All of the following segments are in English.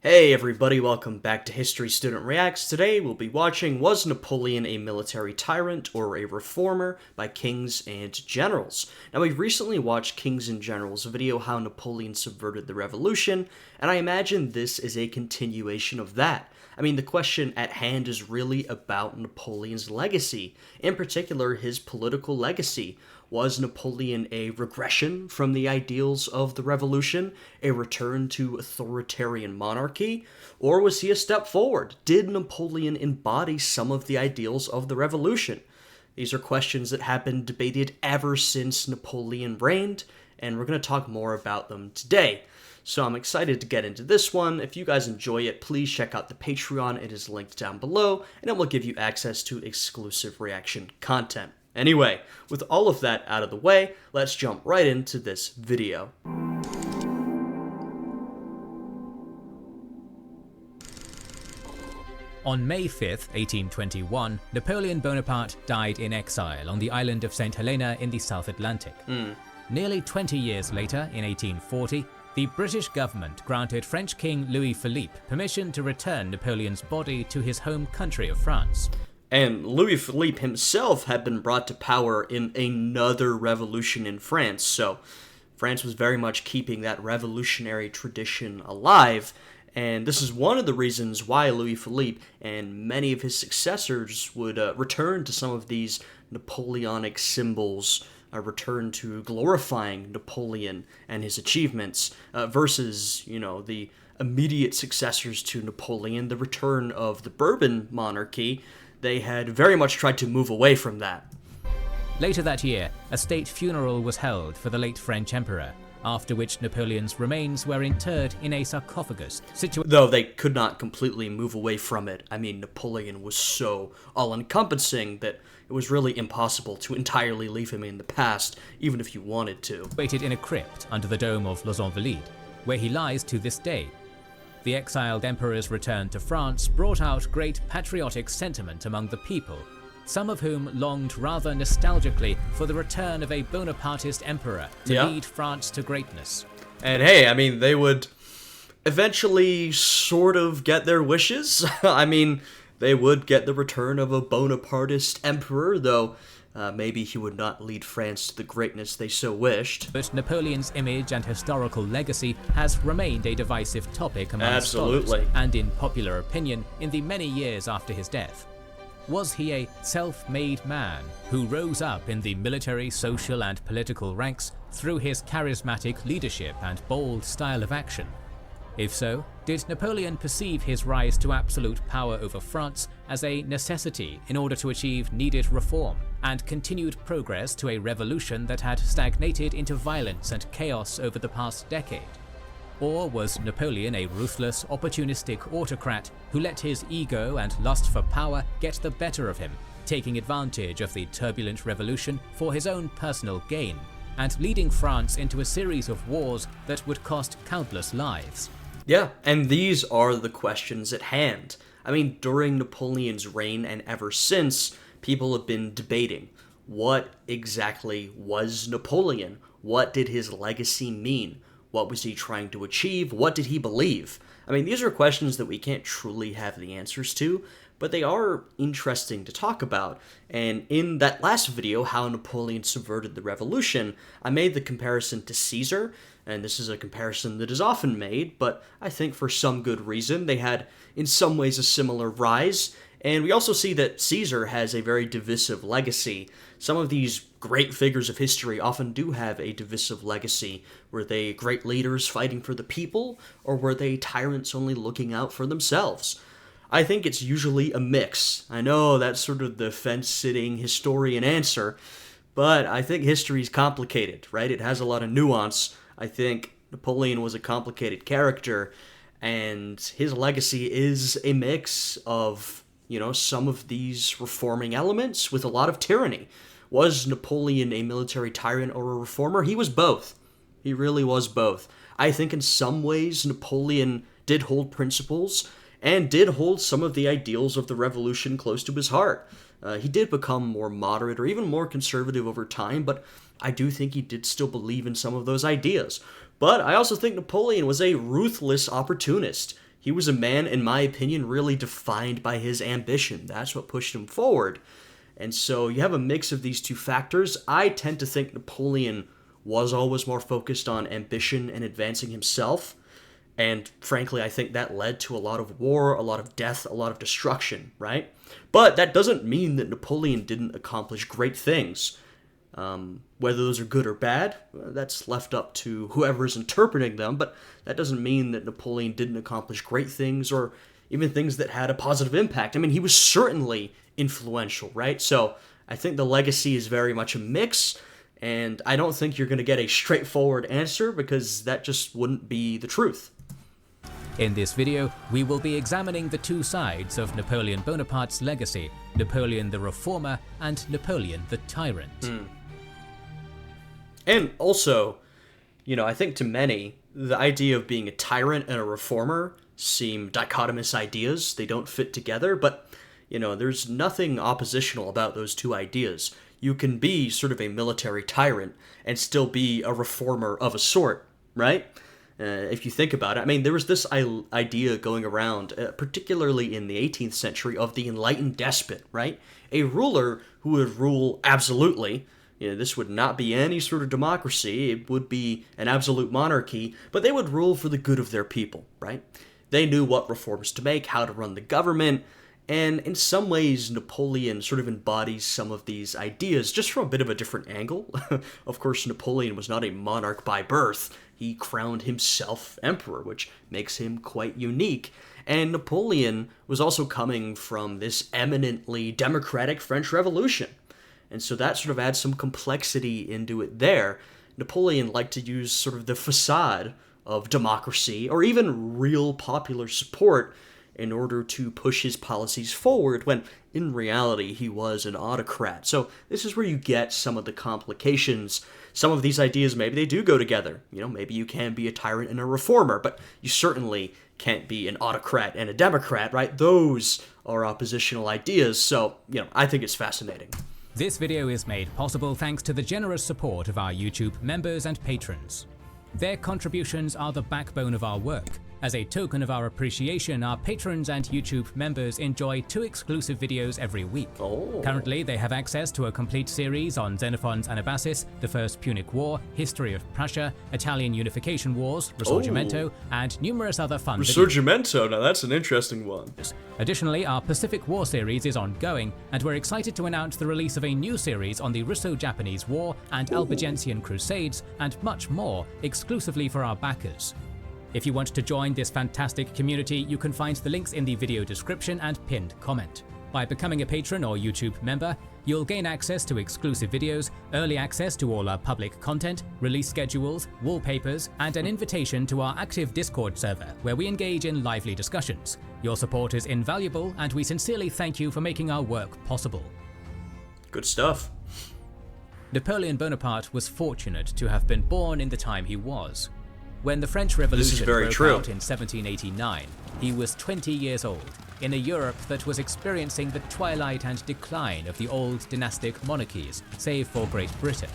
Hey everybody, welcome back to History Student Reacts. Today we'll be watching Was Napoleon a Military Tyrant or a Reformer by Kings and Generals. Now we recently watched Kings and Generals, a video how Napoleon subverted the revolution, and I imagine this is a continuation of that. I mean, the question at hand is really about Napoleon's legacy, in particular his political legacy. Was Napoleon a regression from the ideals of the revolution, a return to authoritarian monarchy, or was he a step forward? Did Napoleon embody some of the ideals of the revolution? These are questions that have been debated ever since Napoleon reigned, and we're going to talk more about them today. So I'm excited to get into this one. If you guys enjoy it, please check out the Patreon. It is linked down below, and it will give you access to exclusive reaction content. Anyway, with all of that out of the way, let's jump right into this video. On May 5th, 1821, Napoleon Bonaparte died in exile on the island of St. Helena in the South Atlantic. Nearly 20 years later, in 1840, the British government granted French King Louis Philippe permission to return Napoleon's body to his home country of France. And Louis Philippe himself had been brought to power in another revolution in France, so France was very much keeping that revolutionary tradition alive, and this is one of the reasons why Louis Philippe and many of his successors would return to some of these Napoleonic symbols, return to glorifying Napoleon and his achievements, versus, the immediate successors to Napoleon, the return of the Bourbon monarchy. They had very much tried to move away from that. Later that year, a state funeral was held for the late French emperor, after which Napoleon's remains were interred in a sarcophagus situated. Though they could not completely move away from it. I mean, Napoleon was so all-encompassing that it was really impossible to entirely leave him in the past, even if you wanted to. Situated in a crypt under the dome of Les Invalides, where he lies to this day. The exiled emperor's return to France brought out great patriotic sentiment among the people, some of whom longed rather nostalgically for the return of a Bonapartist emperor to lead France to greatness. And hey, I mean, they would eventually sort of get their wishes. I mean, they would get the return of a Bonapartist emperor, though maybe he would not lead France to the greatness they so wished. But Napoleon's image and historical legacy has remained a divisive topic among scholars and in popular opinion in the many years after his death. Was he a self-made man who rose up in the military, social and political ranks through his charismatic leadership and bold style of action? If so, did Napoleon perceive his rise to absolute power over France as a necessity in order to achieve needed reform and continued progress to a revolution that had stagnated into violence and chaos over the past decade? Or was Napoleon a ruthless, opportunistic autocrat who let his ego and lust for power get the better of him, taking advantage of the turbulent revolution for his own personal gain, and leading France into a series of wars that would cost countless lives? Yeah, and these are the questions at hand. I mean, during Napoleon's reign and ever since, people have been debating, what exactly was Napoleon? What did his legacy mean? What was he trying to achieve? What did he believe? I mean, these are questions that we can't truly have the answers to, but they are interesting to talk about. And in that last video, how Napoleon subverted the revolution, I made the comparison to Caesar, and this is a comparison that is often made, but I think for some good reason. They had, in some ways, a similar rise, and we also see that Caesar has a very divisive legacy. Some of these great figures of history often do have a divisive legacy. Were they great leaders fighting for the people, or were they tyrants only looking out for themselves? I think it's usually a mix. I know that's sort of the fence-sitting historian answer, but I think history is complicated, right? It has a lot of nuance. I think Napoleon was a complicated character, and his legacy is a mix of, some of these reforming elements with a lot of tyranny. Was Napoleon a military tyrant or a reformer? He was both. He really was both. I think in some ways Napoleon did hold principles and did hold some of the ideals of the revolution close to his heart. He did become more moderate or even more conservative over time, but I do think he did still believe in some of those ideas. But I also think Napoleon was a ruthless opportunist. He was a man, in my opinion, really defined by his ambition. That's what pushed him forward. And so you have a mix of these two factors. I tend to think Napoleon was always more focused on ambition and advancing himself. And frankly, I think that led to a lot of war, a lot of death, a lot of destruction, right? But that doesn't mean that Napoleon didn't accomplish great things. Whether those are good or bad, that's left up to whoever is interpreting them, but that doesn't mean that Napoleon didn't accomplish great things or even things that had a positive impact. I mean, he was certainly influential, right? So I think the legacy is very much a mix, and I don't think you're going to get a straightforward answer because that just wouldn't be the truth. In this video, we will be examining the two sides of Napoleon Bonaparte's legacy, Napoleon the Reformer and Napoleon the Tyrant. And also, I think to many, the idea of being a tyrant and a reformer seem dichotomous ideas. They don't fit together, but, there's nothing oppositional about those two ideas. You can be sort of a military tyrant and still be a reformer of a sort, right? If you think about it, I mean, there was this idea going around, particularly in the 18th century, of the enlightened despot, right? A ruler who would rule absolutely. This would not be any sort of democracy. It would be an absolute monarchy, but they would rule for the good of their people, right? They knew what reforms to make, how to run the government, and in some ways, Napoleon sort of embodies some of these ideas, just from a bit of a different angle. Of course, Napoleon was not a monarch by birth. He crowned himself emperor, which makes him quite unique. And Napoleon was also coming from this eminently democratic French Revolution. And so that sort of adds some complexity into it there. Napoleon liked to use sort of the facade of democracy or even real popular support in order to push his policies forward when in reality he was an autocrat. So this is where you get some of the complications. Some of these ideas, maybe they do go together. Maybe you can be a tyrant and a reformer, but you certainly can't be an autocrat and a democrat, right? Those are oppositional ideas. So, I think it's fascinating. This video is made possible thanks to the generous support of our YouTube members and patrons. Their contributions are the backbone of our work. As a token of our appreciation, our patrons and YouTube members enjoy 2 exclusive videos every week. Currently, they have access to a complete series on Xenophon's Anabasis, the First Punic War, History of Prussia, Italian Unification Wars, Risorgimento, and numerous other fun videos. Risorgimento, now that's an interesting one. Additionally, our Pacific War series is ongoing, and we're excited to announce the release of a new series on the Russo-Japanese War and Albigensian Crusades, and much more, exclusively for our backers. If you want to join this fantastic community, you can find the links in the video description and pinned comment. By becoming a patron or YouTube member, you'll gain access to exclusive videos, early access to all our public content, release schedules, wallpapers, and an invitation to our active Discord server, where we engage in lively discussions. Your support is invaluable, and we sincerely thank you for making our work possible. Good stuff. Napoleon Bonaparte was fortunate to have been born in the time he was. When the French Revolution broke out in 1789, he was 20 years old, in a Europe that was experiencing the twilight and decline of the old dynastic monarchies, save for Great Britain.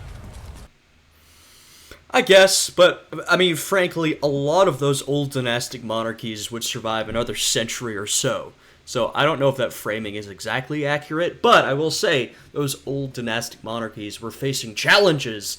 I guess, but, I mean, frankly, a lot of those old dynastic monarchies would survive another century or so. So I don't know if that framing is exactly accurate, but I will say those old dynastic monarchies were facing challenges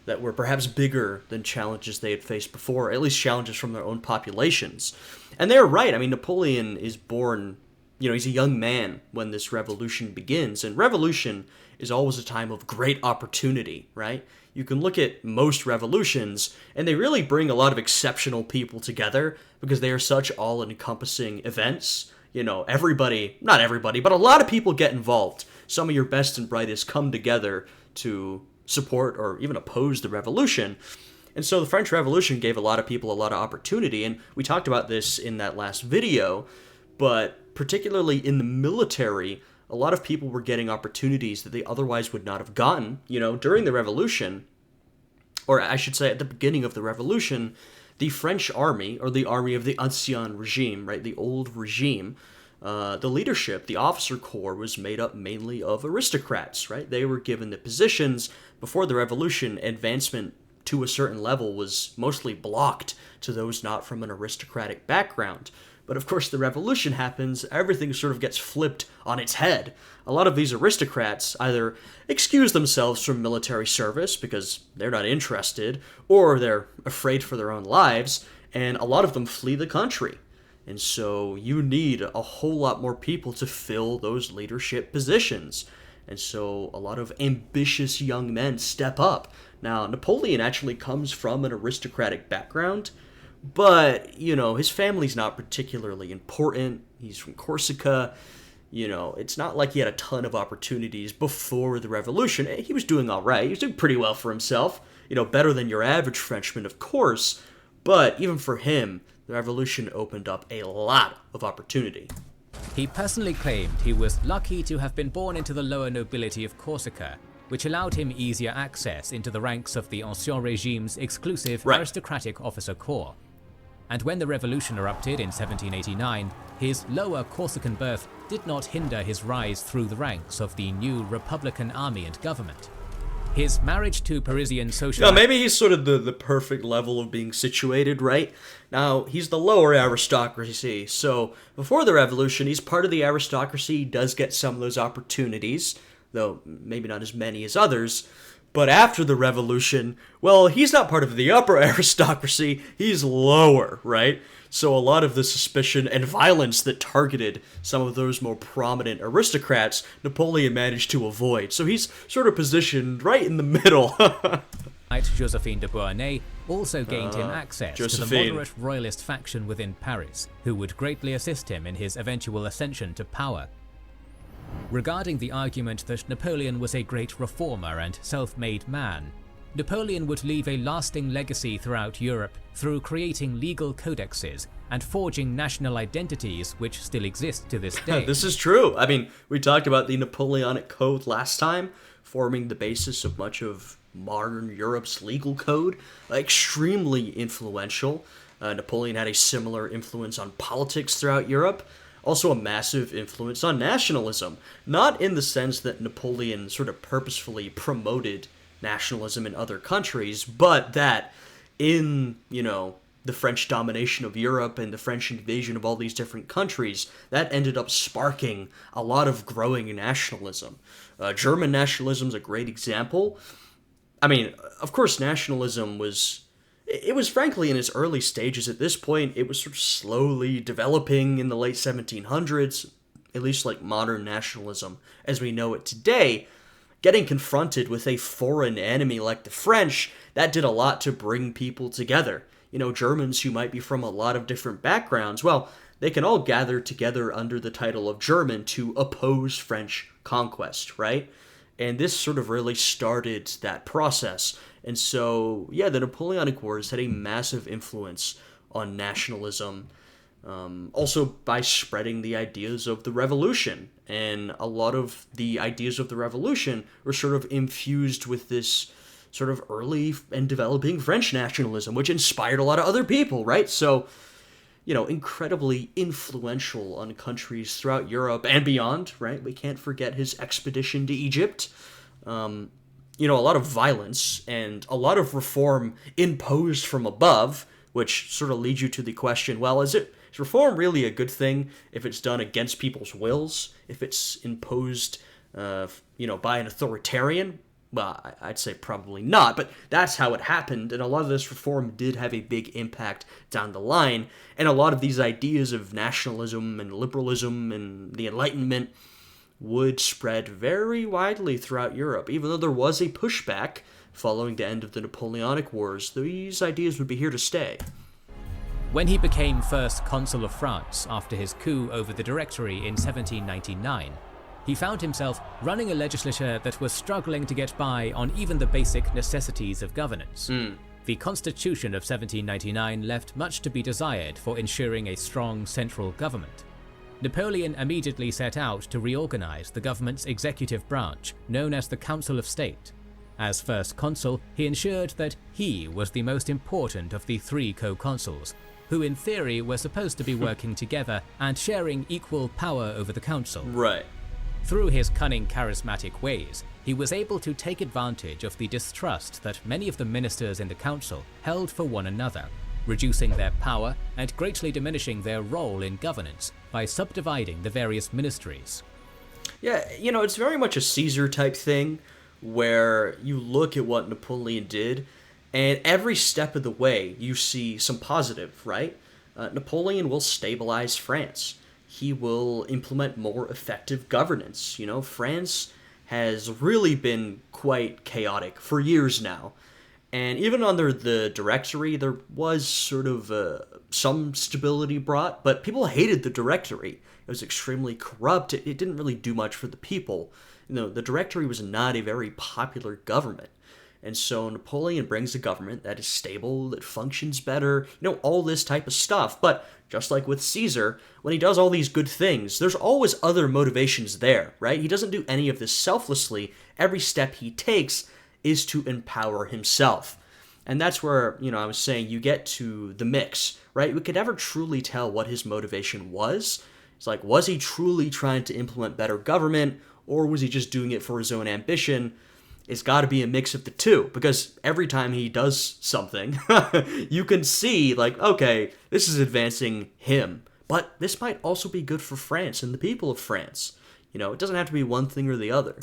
that were perhaps bigger than challenges they had faced before, at least challenges from their own populations. And they're right. I mean, Napoleon is born, he's a young man when this revolution begins. And revolution is always a time of great opportunity, right? You can look at most revolutions, and they really bring a lot of exceptional people together because they are such all-encompassing events. Everybody, not everybody, but a lot of people get involved. Some of your best and brightest come together to support or even oppose the revolution. And so the French Revolution gave a lot of people a lot of opportunity, and we talked about this in that last video, but particularly in the military, a lot of people were getting opportunities that they otherwise would not have gotten. During the revolution, or I should say at the beginning of the revolution, the French army, or the army of the Ancien regime, right, the old regime, the leadership, the officer corps, was made up mainly of aristocrats, right? They were given the positions. Before the revolution, advancement to a certain level was mostly blocked to those not from an aristocratic background. But of course, the revolution happens, everything sort of gets flipped on its head. A lot of these aristocrats either excuse themselves from military service because they're not interested, or they're afraid for their own lives, and a lot of them flee the country. And so you need a whole lot more people to fill those leadership positions. And so a lot of ambitious young men step up. Now, Napoleon actually comes from an aristocratic background, but, his family's not particularly important. He's from Corsica. It's not like he had a ton of opportunities before the revolution. He was doing all right. He was doing pretty well for himself. Better than your average Frenchman, of course. But even for him, the revolution opened up a lot of opportunity. He personally claimed he was lucky to have been born into the lower nobility of Corsica, which allowed him easier access into the ranks of the Ancien Regime's exclusive aristocratic officer corps. And when the revolution erupted in 1789, his lower Corsican birth did not hinder his rise through the ranks of the new Republican army and government. His marriage to Parisian social... maybe he's sort of the perfect level of being situated, right? Now, he's the lower aristocracy, so before the revolution, he's part of the aristocracy. He does get some of those opportunities, though maybe not as many as others. But after the revolution, well, he's not part of the upper aristocracy, he's lower, right? So a lot of the suspicion and violence that targeted some of those more prominent aristocrats, Napoleon managed to avoid. So he's sort of positioned right in the middle. Josephine de Beauharnais also gained him access to the moderate royalist faction within Paris, who would greatly assist him in his eventual ascension to power. Regarding the argument that Napoleon was a great reformer and self-made man, Napoleon would leave a lasting legacy throughout Europe through creating legal codexes and forging national identities which still exist to this day. This is true. I mean, we talked about the Napoleonic Code last time, forming the basis of much of modern Europe's legal code. Extremely influential. Napoleon had a similar influence on politics throughout Europe. Also a massive influence on nationalism. Not in the sense that Napoleon sort of purposefully promoted nationalism in other countries, but that in, the French domination of Europe and the French invasion of all these different countries, that ended up sparking a lot of growing nationalism. German nationalism is a great example. I mean, of course, nationalism was frankly in its early stages at this point. It was sort of slowly developing in the late 1700s, at least like modern nationalism as we know it today. Getting confronted with a foreign enemy like the French, that did a lot to bring people together. Germans who might be from a lot of different backgrounds, well, they can all gather together under the title of German to oppose French conquest, right? And this sort of really started that process. And so, the Napoleonic Wars had a massive influence on nationalism, also by spreading the ideas of the revolution. And a lot of the ideas of the revolution were sort of infused with this sort of early and developing French nationalism, which inspired a lot of other people, right? So, incredibly influential on countries throughout Europe and beyond, right? We can't forget his expedition to Egypt. A lot of violence and a lot of reform imposed from above, which sort of leads you to the question, well, is reform really a good thing if it's done against people's wills? If it's imposed, by an authoritarian? Well, I'd say probably not, but that's how it happened, and a lot of this reform did have a big impact down the line, and a lot of these ideas of nationalism and liberalism and the Enlightenment would spread very widely throughout Europe. Even though there was a pushback following the end of the Napoleonic Wars, these ideas would be here to stay. When he became first consul of France after his coup over the Directory in 1799, he found himself running a legislature that was struggling to get by on even the basic necessities of governance. The Constitution of 1799 left much to be desired for ensuring a strong central government. Napoleon immediately set out to reorganize the government's executive branch, known as the Council of State. As first consul, he ensured that he was the most important of the three co-consuls, who in theory were supposed to be working together and sharing equal power over the council. Right. Through his cunning, charismatic ways, he was able to take advantage of the distrust that many of the ministers in the council held for one another. reducing their power and greatly diminishing their role in governance by subdividing the various ministries. Yeah, it's very much a Caesar type thing, where you look at what Napoleon did, and every step of the way you see some positive, right? Napoleon will stabilize France. He will implement more effective governance. France has really been quite chaotic for years now. And even under the Directory, there was sort of some stability brought, but people hated the Directory. It was extremely corrupt. It didn't really do much for the people. The Directory was not a very popular government. And so Napoleon brings a government that is stable, that functions better, all this type of stuff. But just like with Caesar, when he does all these good things, there's always other motivations there, right? He doesn't do any of this selflessly. Every step he takes is to empower himself. And that's where, I was saying you get to the mix, right? We could never truly tell what his motivation was. It's like, was he truly trying to implement better government, or was he just doing it for his own ambition? It's got to be a mix of the two, because every time he does something, you can see, like, okay, this is advancing him. But this might also be good for France and the people of France. It doesn't have to be one thing or the other.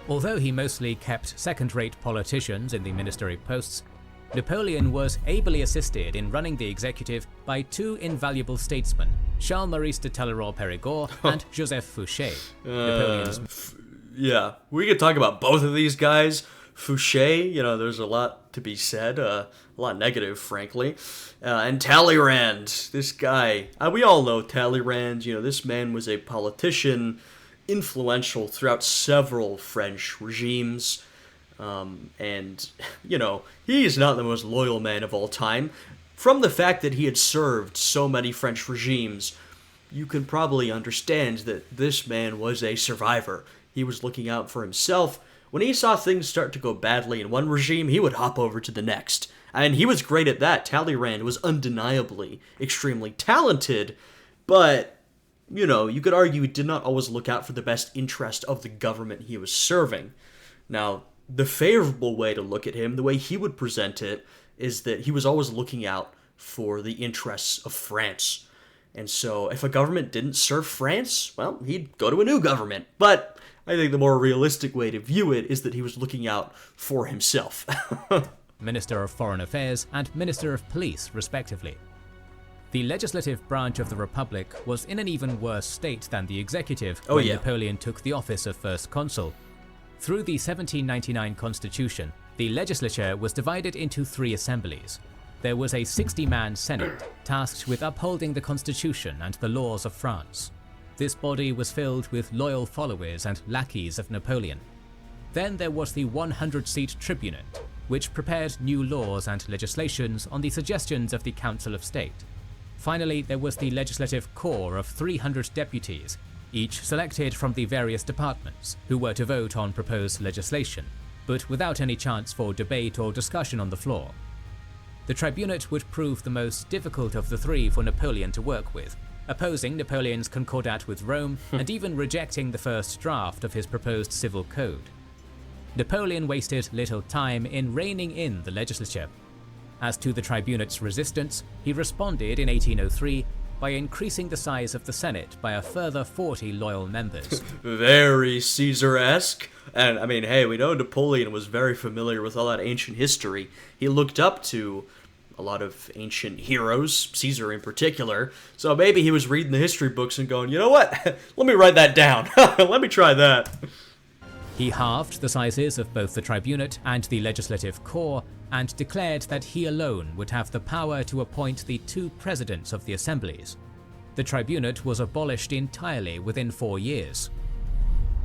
Although he mostly kept second-rate politicians in the ministry posts, Napoleon was ably assisted in running the executive by two invaluable statesmen, Charles-Maurice de Talleyrand-Périgord and Joseph Fouché. Yeah, we could talk about both of these guys. Fouché, there's a lot to be said, a lot negative, frankly. And Talleyrand, this guy, we all know Talleyrand, this man was a politician, influential throughout several French regimes. And he's not the most loyal man of all time. From the fact that he had served so many French regimes, you can probably understand that this man was a survivor. He was looking out for himself. When he saw things start to go badly in one regime, he would hop over to the next. And he was great at that. Talleyrand was undeniably extremely talented, but, you could argue he did not always look out for the best interest of the government he was serving. Now, the favorable way to look at him, the way he would present it, is that he was always looking out for the interests of France. And so if a government didn't serve France, well, he'd go to a new government. But I think the more realistic way to view it is that he was looking out for himself. Minister of Foreign Affairs and Minister of Police, respectively. The legislative branch of the Republic was in an even worse state than the executive when Napoleon took the office of First Consul. Through the 1799 Constitution, the legislature was divided into three assemblies. There was a 60-man Senate, tasked with upholding the Constitution and the laws of France. This body was filled with loyal followers and lackeys of Napoleon. Then there was the 100-seat Tribunate, which prepared new laws and legislations on the suggestions of the Council of State. Finally, there was the Legislative Corps of 300 deputies, each selected from the various departments, who were to vote on proposed legislation, but without any chance for debate or discussion on the floor. The Tribunate would prove the most difficult of the three for Napoleon to work with, opposing Napoleon's concordat with Rome and even rejecting the first draft of his proposed civil code. Napoleon wasted little time in reining in the legislature. As to the Tribunate's resistance, he responded in 1803 by increasing the size of the Senate by a further 40 loyal members. Very Caesar-esque. And, I mean, hey, we know Napoleon was very familiar with all that ancient history. He looked up to a lot of ancient heroes, Caesar in particular. So maybe he was reading the history books and going, you know what? Let me write that down. Let me try that. He halved the sizes of both the Tribunate and the Legislative Corps and declared that he alone would have the power to appoint the two presidents of the assemblies. The Tribunate was abolished entirely within 4 years.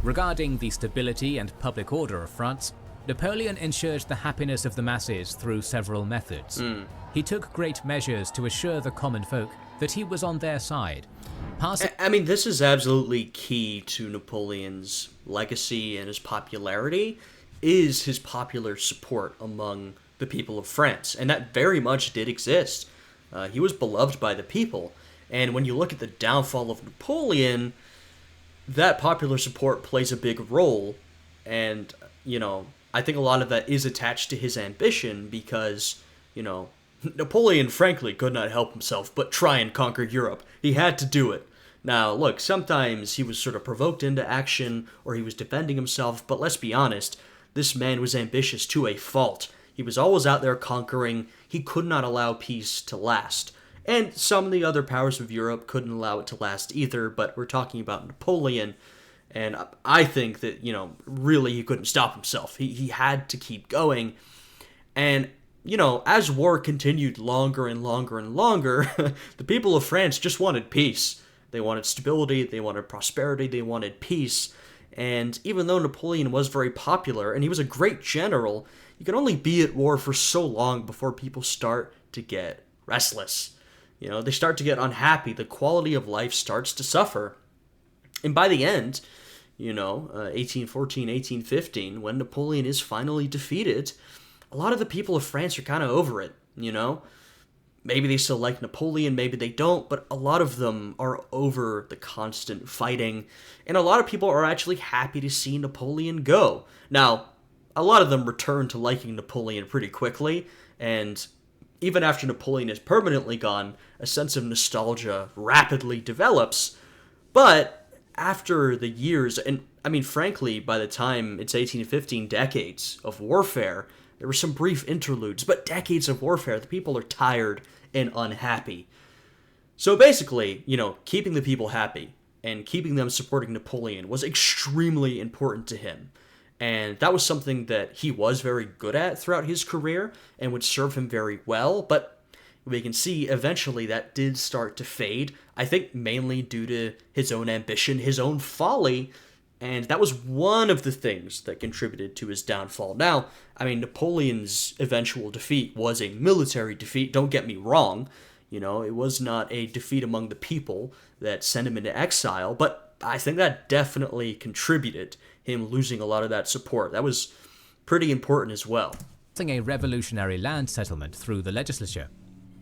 Regarding the stability and public order of France, Napoleon ensured the happiness of the masses through several methods. He took great measures to assure the common folk that he was on their side. I mean, this is absolutely key to Napoleon's legacy and his popularity, is his popular support among the people of France, and that very much did exist. He was beloved by the people, and when you look at the downfall of Napoleon, that popular support plays a big role, and, I think a lot of that is attached to his ambition because, Napoleon frankly could not help himself but try and conquer Europe. He had to do it. Now, look, sometimes he was sort of provoked into action, or he was defending himself, but let's be honest, this man was ambitious to a fault. He was always out there conquering. He could not allow peace to last. And some of the other powers of Europe couldn't allow it to last either, but we're talking about Napoleon, and I think that, really he couldn't stop himself. He had to keep going. And, as war continued longer and longer and longer, the people of France just wanted peace. They wanted stability, they wanted prosperity, they wanted peace. And even though Napoleon was very popular, and he was a great general, you can only be at war for so long before people start to get restless. They start to get unhappy. The quality of life starts to suffer. And by the end, 1814, 1815, when Napoleon is finally defeated, a lot of the people of France are kind of over it, Maybe they still like Napoleon, maybe they don't, but a lot of them are over the constant fighting, and a lot of people are actually happy to see Napoleon go. Now, a lot of them return to liking Napoleon pretty quickly, and even after Napoleon is permanently gone, a sense of nostalgia rapidly develops, but after the years, and frankly, by the time it's 1815, decades of warfare, there were some brief interludes, but decades of warfare, the people are tired and unhappy. So basically, keeping the people happy and keeping them supporting Napoleon was extremely important to him. And that was something that he was very good at throughout his career and would serve him very well, but we can see eventually that did start to fade, I think mainly due to his own ambition, his own folly, and that was one of the things that contributed to his downfall. Now, Napoleon's eventual defeat was a military defeat, don't get me wrong. It was not a defeat among the people that sent him into exile, but I think that definitely contributed, him losing a lot of that support. That was pretty important as well. A revolutionary land settlement through the legislature.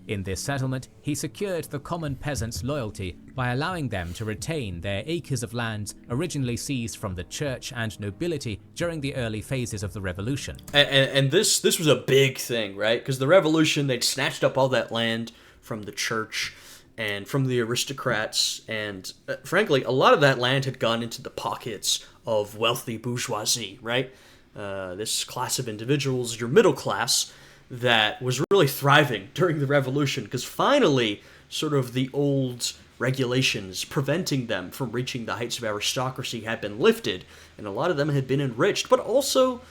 In this settlement, he secured the common peasants' loyalty by allowing them to retain their acres of land originally seized from the church and nobility during the early phases of the revolution. And this was a big thing, right? Because the revolution, they'd snatched up all that land from the church and from the aristocrats, and frankly, a lot of that land had gone into the pockets of wealthy bourgeoisie, right? This class of individuals, your middle class, that was really thriving during the revolution, because finally, sort of the old regulations preventing them from reaching the heights of aristocracy had been lifted, and a lot of them had been enriched, but also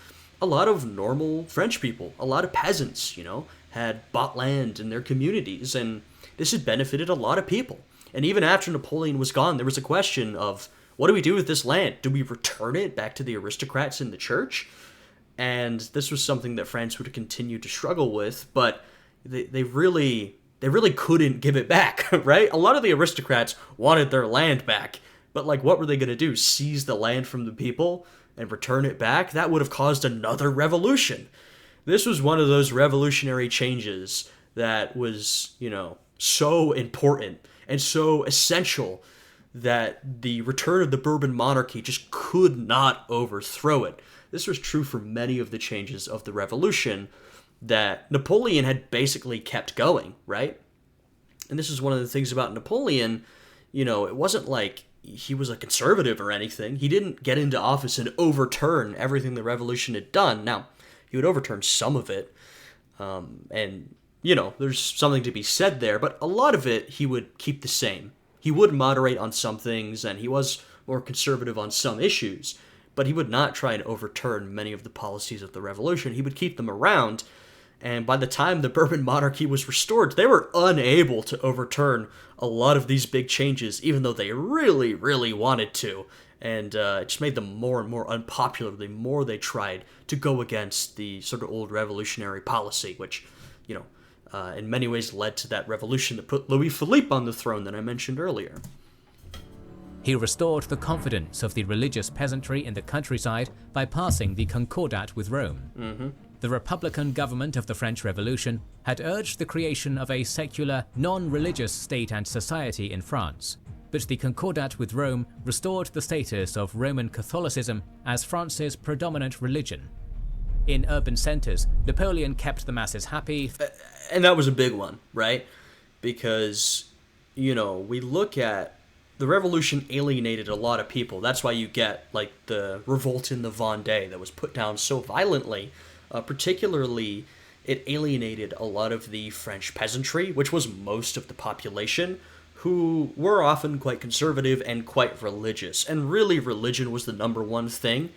a lot of normal French people, a lot of peasants, had bought land in their communities, and this had benefited a lot of people. And even after Napoleon was gone, there was a question of, what do we do with this land? Do we return it back to the aristocrats in the church? And this was something that France would continue to struggle with, but they really couldn't give it back, right? A lot of the aristocrats wanted their land back, but what were they going to do? Seize the land from the people and return it back? That would have caused another revolution. This was one of those revolutionary changes that was, so important and so essential that the return of the Bourbon monarchy just could not overthrow it. This was true for many of the changes of the revolution that Napoleon had basically kept going, right? And this is one of the things about Napoleon, it wasn't like he was a conservative or anything. He didn't get into office and overturn everything the revolution had done. Now, he would overturn some of it, and, there's something to be said there, but a lot of it he would keep the same. He would moderate on some things, and he was more conservative on some issues, but he would not try and overturn many of the policies of the revolution. He would keep them around, and by the time the Bourbon monarchy was restored, they were unable to overturn a lot of these big changes, even though they really, really wanted to. And it just made them more and more unpopular the more they tried to go against the sort of old revolutionary policy, which, in many ways led to that revolution that put Louis Philippe on the throne that I mentioned earlier. He restored the confidence of the religious peasantry in the countryside by passing the Concordat with Rome. The Republican government of the French Revolution had urged the creation of a secular, non-religious state and society in France, but the Concordat with Rome restored the status of Roman Catholicism as France's predominant religion. In urban centers, Napoleon kept the masses happy. And that was a big one, right? Because, we look at the revolution alienated a lot of people. That's why you get, like, the revolt in the Vendée that was put down so violently. Particularly, it alienated a lot of the French peasantry, which was most of the population, who were often quite conservative and quite religious. And really, religion was the number one thing.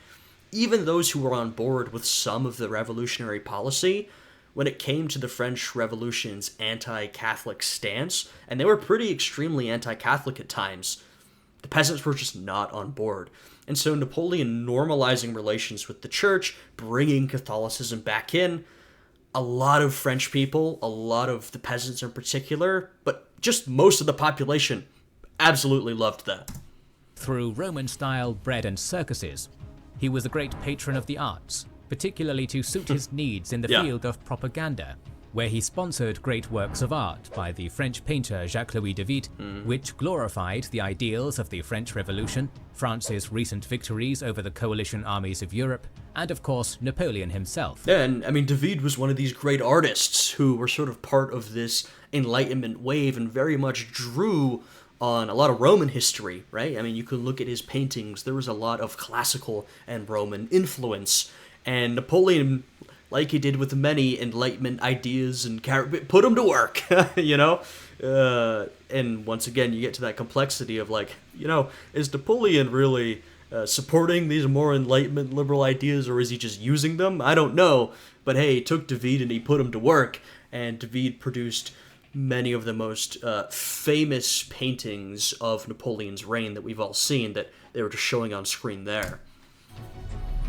Even those who were on board with some of the revolutionary policy, when it came to the French Revolution's anti-Catholic stance, and they were pretty extremely anti-Catholic at times, the peasants were just not on board. And so Napoleon normalizing relations with the church, bringing Catholicism back in, a lot of French people, a lot of the peasants in particular, but just most of the population absolutely loved that. Through Roman-style bread and circuses, he was a great patron of the arts, particularly to suit his needs in the field of propaganda, where he sponsored great works of art by the French painter Jacques-Louis David, which glorified the ideals of the French Revolution, France's recent victories over the coalition armies of Europe, and of course Napoleon himself. Yeah, and I mean, David was one of these great artists who were sort of part of this Enlightenment wave and very much drew on a lot of Roman history, right? I mean, you can look at his paintings. There was a lot of classical and Roman influence. And Napoleon, like he did with many Enlightenment ideas and put them to work, And once again, you get to that complexity of like, is Napoleon really supporting these more Enlightenment liberal ideas, or is he just using them? I don't know. But hey, he took David and he put him to work, and David produced many of the most famous paintings of Napoleon's reign that we've all seen, that they were just showing on screen there.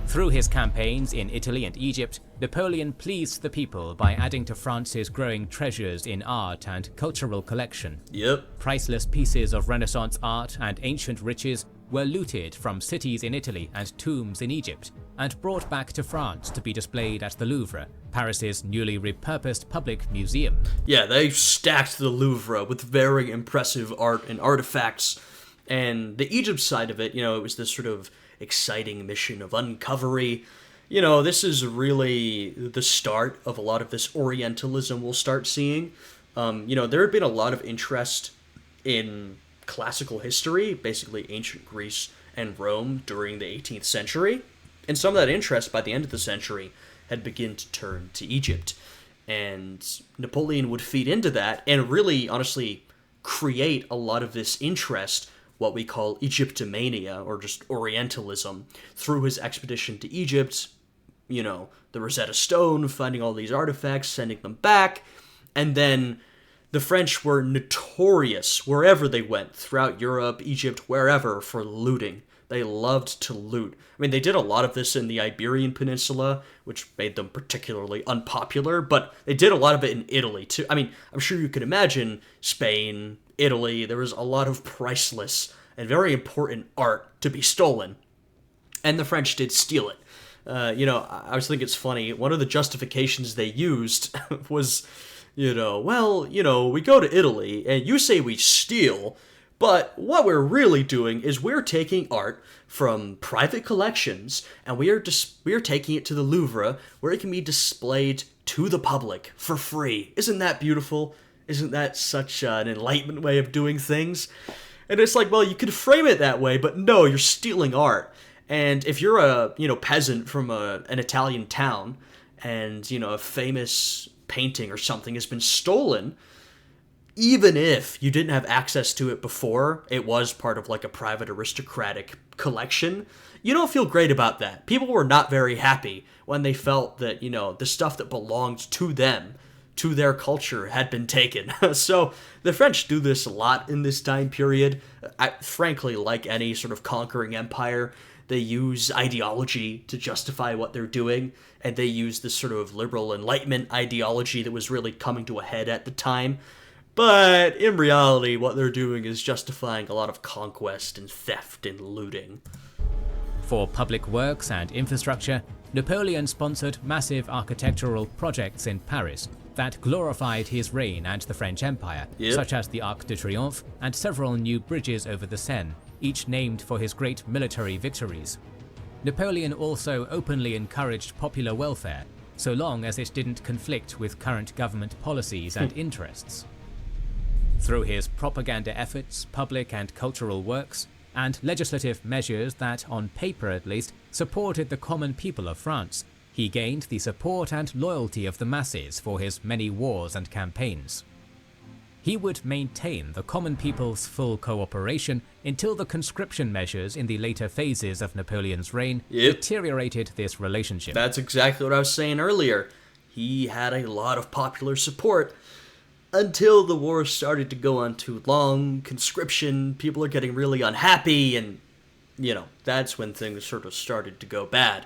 Through his campaigns in Italy and Egypt, Napoleon pleased the people by adding to France's growing treasures in art and cultural collection. Yep. Priceless pieces of Renaissance art and ancient riches were looted from cities in Italy and tombs in Egypt, and brought back to France to be displayed at the Louvre, Paris's newly repurposed public museum. Yeah, they stacked the Louvre with very impressive art and artifacts. And the Egypt side of it, it was this sort of exciting mission of uncovery. This is really the start of a lot of this Orientalism we'll start seeing. There had been a lot of interest in classical history, basically ancient Greece and Rome during the 18th century. And some of that interest by the end of the century had begun to turn to Egypt. And Napoleon would feed into that and really, honestly, create a lot of this interest, what we call Egyptomania, or just Orientalism, through his expedition to Egypt, the Rosetta Stone, finding all these artifacts, sending them back, and then the French were notorious wherever they went, throughout Europe, Egypt, wherever, for looting. They loved to loot. I mean, they did a lot of this in the Iberian Peninsula, which made them particularly unpopular, but they did a lot of it in Italy, too. I mean, I'm sure you can imagine Spain, Italy, there was a lot of priceless and very important art to be stolen, and the French did steal it. I always think it's funny, one of the justifications they used was, we go to Italy, and you say we steal, but what we're really doing is we're taking art from private collections, and we are taking it to the Louvre, where it can be displayed to the public for free. Isn't that beautiful? Isn't that such an Enlightenment way of doing things? And it's like, well, you could frame it that way, but no, you're stealing art. And if you're a, peasant from an Italian town, and, a famous painting or something has been stolen, even if you didn't have access to it before, it was part of like a private aristocratic collection, you don't feel great about that. People were not very happy when they felt that, the stuff that belonged to them, to their culture, had been taken. So the French do this a lot in this time period. Frankly, like any sort of conquering empire, they use ideology to justify what they're doing, and they use this sort of liberal Enlightenment ideology that was really coming to a head at the time. But in reality, what they're doing is justifying a lot of conquest and theft and looting. For public works and infrastructure, Napoleon sponsored massive architectural projects in Paris that glorified his reign and the French Empire, such as the Arc de Triomphe and several new bridges over the Seine, each named for his great military victories. Napoleon also openly encouraged popular welfare, so long as it didn't conflict with current government policies and interests. Through his propaganda efforts, public and cultural works, and legislative measures that, on paper at least, supported the common people of France, he gained the support and loyalty of the masses for his many wars and campaigns. He would maintain the common people's full cooperation until the conscription measures in the later phases of Napoleon's reign deteriorated this relationship. That's exactly what I was saying earlier. He had a lot of popular support until the war started to go on too long, conscription, people are getting really unhappy, and, that's when things sort of started to go bad.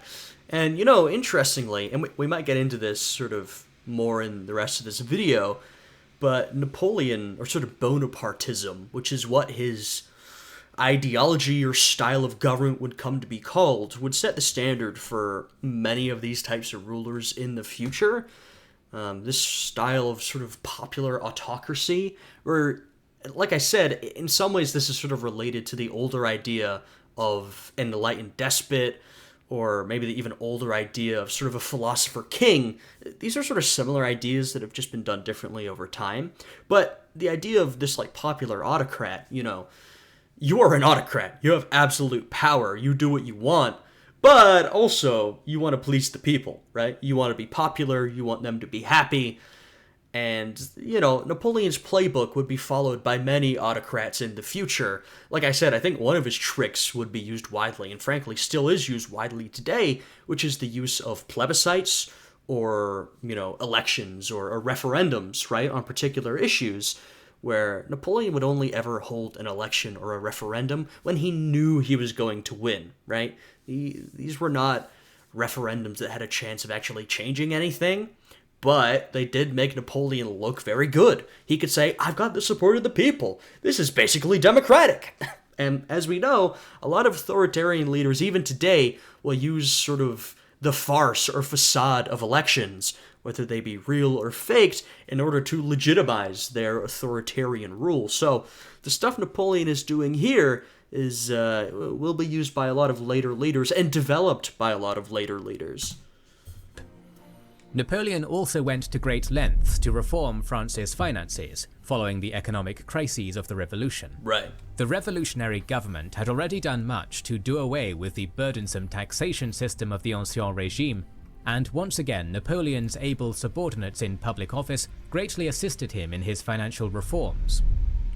And, interestingly, and we might get into this sort of more in the rest of this video, but Napoleon, or sort of Bonapartism, which is what his ideology or style of government would come to be called, would set the standard for many of these types of rulers in the future. This style of sort of popular autocracy, where, like I said, in some ways this is sort of related to the older idea of an enlightened despot, or maybe the even older idea of sort of a philosopher king. These are sort of similar ideas that have just been done differently over time. But the idea of this popular autocrat, you are an autocrat. You have absolute power. You do what you want. But also, you want to please the people, right? You want to be popular, you want them to be happy, and, Napoleon's playbook would be followed by many autocrats in the future. Like I said, I think one of his tricks would be used widely, and frankly still is used widely today, which is the use of plebiscites, or, elections, or referendums, right, on particular issues, where Napoleon would only ever hold an election or a referendum when he knew he was going to win, right? These were not referendums that had a chance of actually changing anything, but they did make Napoleon look very good. He could say, I've got the support of the people. This is basically democratic. And as we know, a lot of authoritarian leaders, even today, will use sort of the farce or facade of elections, whether they be real or faked, in order to legitimize their authoritarian rule. So the stuff Napoleon is doing here is will be used by a lot of later leaders and developed by a lot of later leaders. Napoleon also went to great lengths to reform France's finances, following the economic crises of the Revolution. Right. The revolutionary government had already done much to do away with the burdensome taxation system of the Ancien Regime, and once again Napoleon's able subordinates in public office greatly assisted him in his financial reforms.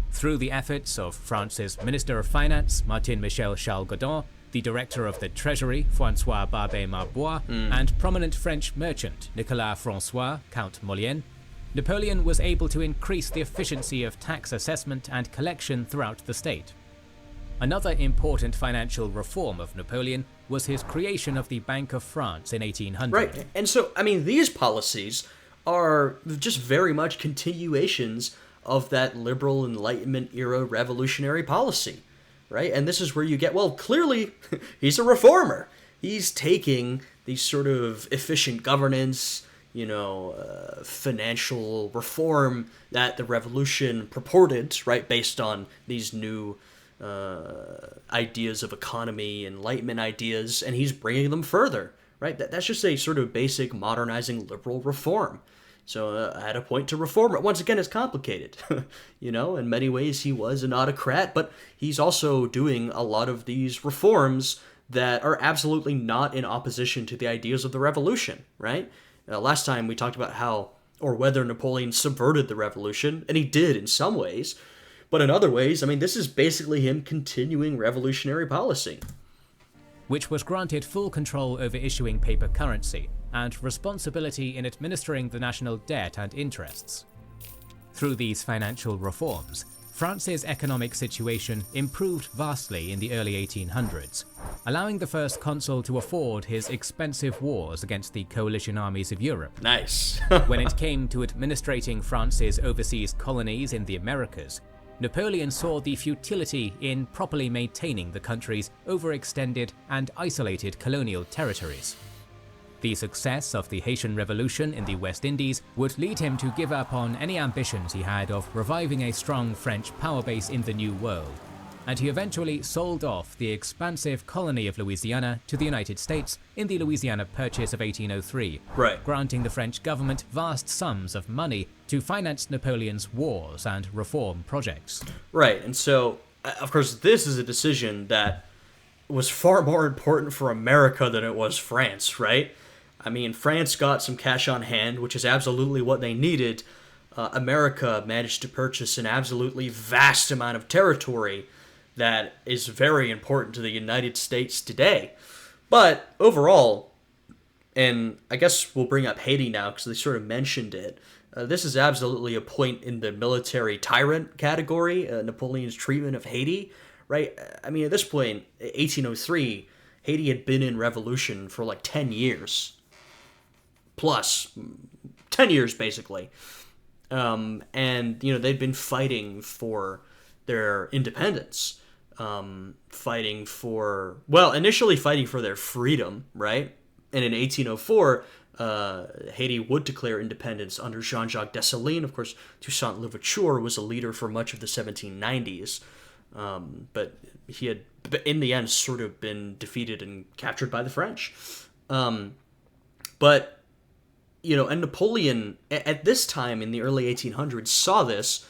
Through the efforts of France's Minister of Finance, Martin-Michel Charles Godin, the Director of the Treasury, François Barbé-Marbois, and prominent French merchant, Nicolas François, Count Molienne, Napoleon was able to increase the efficiency of tax assessment and collection throughout the state. Another important financial reform of Napoleon was his creation of the Bank of France in 1800. Right, and so, these policies are just very much continuations of that liberal Enlightenment era revolutionary policy, right? And this is where you get, well, clearly he's a reformer. He's taking these sort of efficient governance, financial reform that the revolution purported, right, based on these new ideas of economy, Enlightenment ideas, and he's bringing them further, right? That's just a sort of basic modernizing liberal reform. So I had a point to reform it. Once again, it's complicated. In many ways he was an autocrat, but he's also doing a lot of these reforms that are absolutely not in opposition to the ideas of the revolution, right? Last time we talked about how, or whether Napoleon subverted the revolution, and he did in some ways, but in other ways, this is basically him continuing revolutionary policy. Which was granted full control over issuing paper currency, and responsibility in administering the national debt and interests. Through these financial reforms, France's economic situation improved vastly in the early 1800s, allowing the first consul to afford his expensive wars against the coalition armies of Europe. Nice. When it came to administrating France's overseas colonies in the Americas, Napoleon saw the futility in properly maintaining the country's overextended and isolated colonial territories. The success of the Haitian Revolution in the West Indies would lead him to give up on any ambitions he had of reviving a strong French power base in the New World. and he eventually sold off the expansive colony of Louisiana to the United States in the Louisiana Purchase of 1803, granting the French government vast sums of money to finance Napoleon's wars and reform projects. Right, and so, of course, this is a decision that was far more important for America than it was France, right? I mean, France got some cash on hand, which is absolutely what they needed. America managed to purchase an absolutely vast amount of territory that is very important to the United States today. But overall, and I guess we'll bring up Haiti now because they sort of mentioned it, this is absolutely a point in the military tyrant category, Napoleon's treatment of Haiti, right? I mean, at this point, 1803, Haiti had been in revolution for like 10 years. Plus, 10 years basically. And, they'd been fighting for their independence. Initially fighting for their freedom, right? And in 1804, Haiti would declare independence under Jean-Jacques Dessalines. Of course, Toussaint Louverture was a leader for much of the 1790s. But he had, in the end, sort of been defeated and captured by the French. And Napoleon, at this time in the early 1800s, saw this,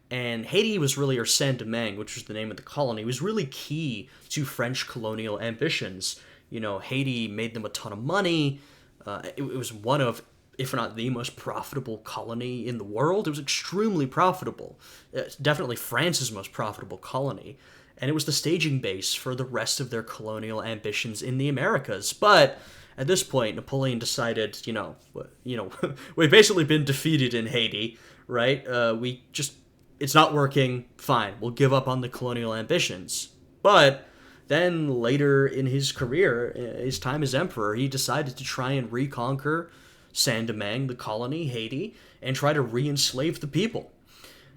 and Haiti was really, or Saint-Domingue, which was the name of the colony, was really key to French colonial ambitions. Haiti made them a ton of money. It was one of, if not the most profitable colony in the world. It was extremely profitable. It's definitely France's most profitable colony. And it was the staging base for the rest of their colonial ambitions in the Americas. But at this point, Napoleon decided, we've basically been defeated in Haiti, right? It's not working, fine, we'll give up on the colonial ambitions. But then later in his career, his time as emperor, he decided to try and reconquer Saint-Domingue, the colony, Haiti, and try to re-enslave the people.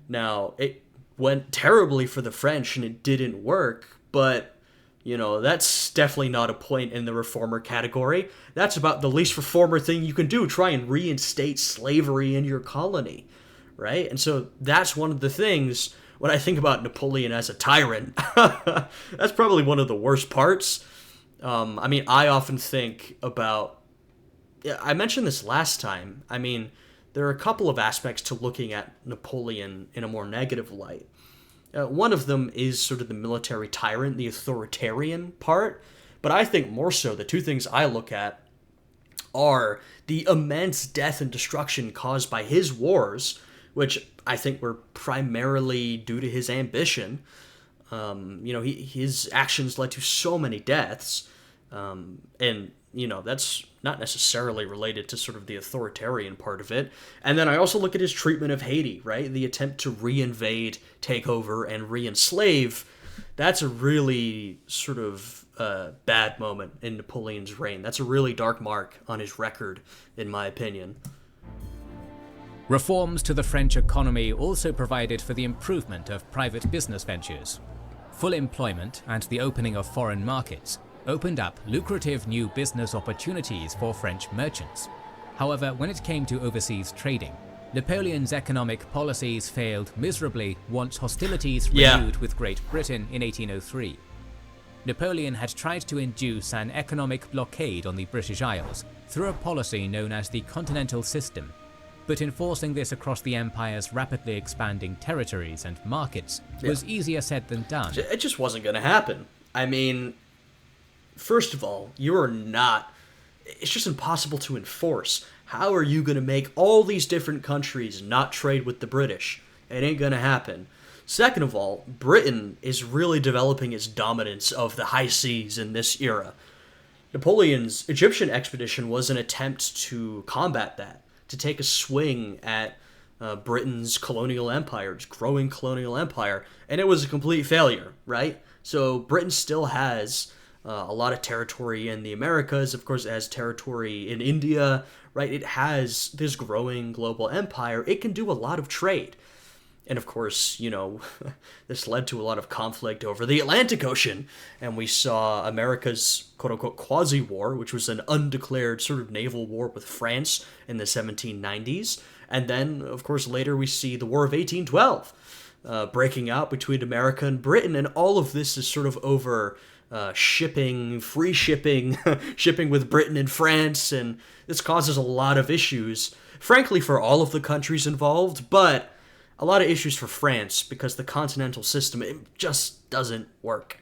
Now, it went terribly for the French and it didn't work, but that's definitely not a point in the reformer category. That's about the least reformer thing you can do, try and reinstate slavery in your colony, right? And so that's one of the things, when I think about Napoleon as a tyrant, that's probably one of the worst parts. I often think about, I mentioned this last time, there are a couple of aspects to looking at Napoleon in a more negative light. One of them is sort of the military tyrant, the authoritarian part, but I think more so the two things I look at are the immense death and destruction caused by his wars, which I think were primarily due to his ambition. His actions led to so many deaths, and that's not necessarily related to sort of the authoritarian part of it. And then I also look at his treatment of Haiti, right? The attempt to reinvade, take over, and re-enslave. That's a really sort of bad moment in Napoleon's reign. That's a really dark mark on his record, in my opinion. Reforms to the French economy also provided for the improvement of private business ventures. Full employment and the opening of foreign markets opened up lucrative new business opportunities for French merchants. However, when it came to overseas trading, Napoleon's economic policies failed miserably once hostilities renewed with Great Britain in 1803. Napoleon had tried to induce an economic blockade on the British Isles through a policy known as the Continental System, but enforcing this across the empire's rapidly expanding territories and markets was easier said than done. It just wasn't going to happen. First of all, it's just impossible to enforce. How are you going to make all these different countries not trade with the British? It ain't going to happen. Second of all, Britain is really developing its dominance of the high seas in this era. Napoleon's Egyptian expedition was an attempt to combat that, to take a swing at Britain's colonial empire, its growing colonial empire, and it was a complete failure, right? So Britain still has a lot of territory in the Americas, of course it has territory in India, right? It has this growing global empire. It can do a lot of trade. And of course, this led to a lot of conflict over the Atlantic Ocean, and we saw America's quote-unquote quasi-war, which was an undeclared sort of naval war with France in the 1790s. And then, of course, later we see the War of 1812, breaking out between America and Britain, and all of this is sort of over free shipping, shipping with Britain and France, and this causes a lot of issues, frankly, for all of the countries involved, but a lot of issues for France because the continental system, it just doesn't work.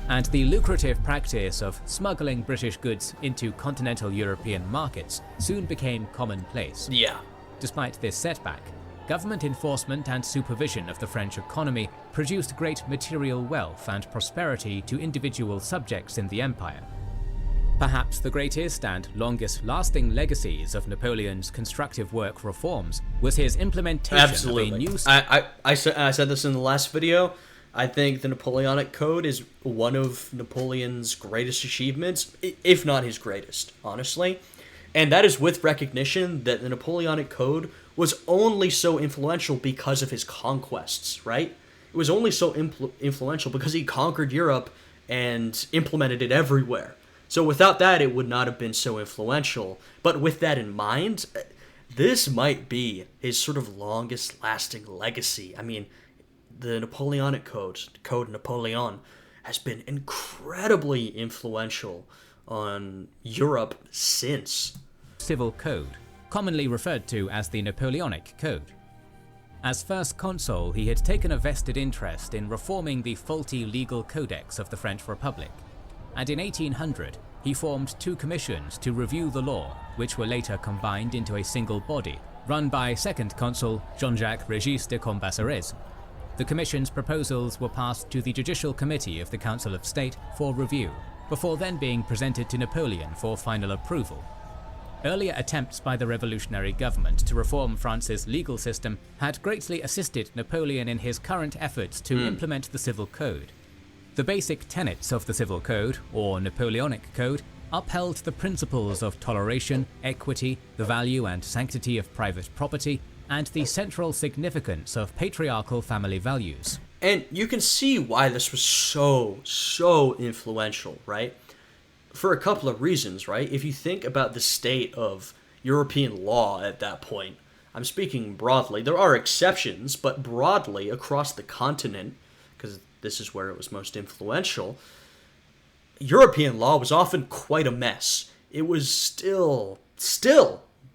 And the lucrative practice of smuggling British goods into continental European markets soon became commonplace. Yeah. Despite this setback, government enforcement and supervision of the French economy produced great material wealth and prosperity to individual subjects in the empire. Perhaps the greatest and longest-lasting legacies of Napoleon's constructive work reforms was his implementation of a new... I said this in the last video. I think the Napoleonic Code is one of Napoleon's greatest achievements, if not his greatest, honestly. And that is with recognition that the Napoleonic Code was only so influential because of his conquests, right? It was only so influential because he conquered Europe and implemented it everywhere. So without that, it would not have been so influential. But with that in mind, this might be his sort of longest-lasting legacy. I mean, the Napoleonic Code Napoleon, has been incredibly influential on Europe since. Civil Code, commonly referred to as the Napoleonic Code. As first consul, he had taken a vested interest in reforming the faulty legal codex of the French Republic, and in 1800 he formed two commissions to review the law, which were later combined into a single body, run by second consul Jean-Jacques Régis de Cambacérès. The commission's proposals were passed to the Judicial Committee of the Council of State for review, before then being presented to Napoleon for final approval. Earlier attempts by the revolutionary government to reform France's legal system had greatly assisted Napoleon in his current efforts to implement the Civil Code. The basic tenets of the Civil Code, or Napoleonic Code, upheld the principles of toleration, equity, the value and sanctity of private property, and the central significance of patriarchal family values. And you can see why this was so influential, right? For a couple of reasons, right? If you think about the state of European law at that point, I'm speaking broadly, there are exceptions, but broadly across the continent, because this is where it was most influential, European law was often quite a mess. It was still,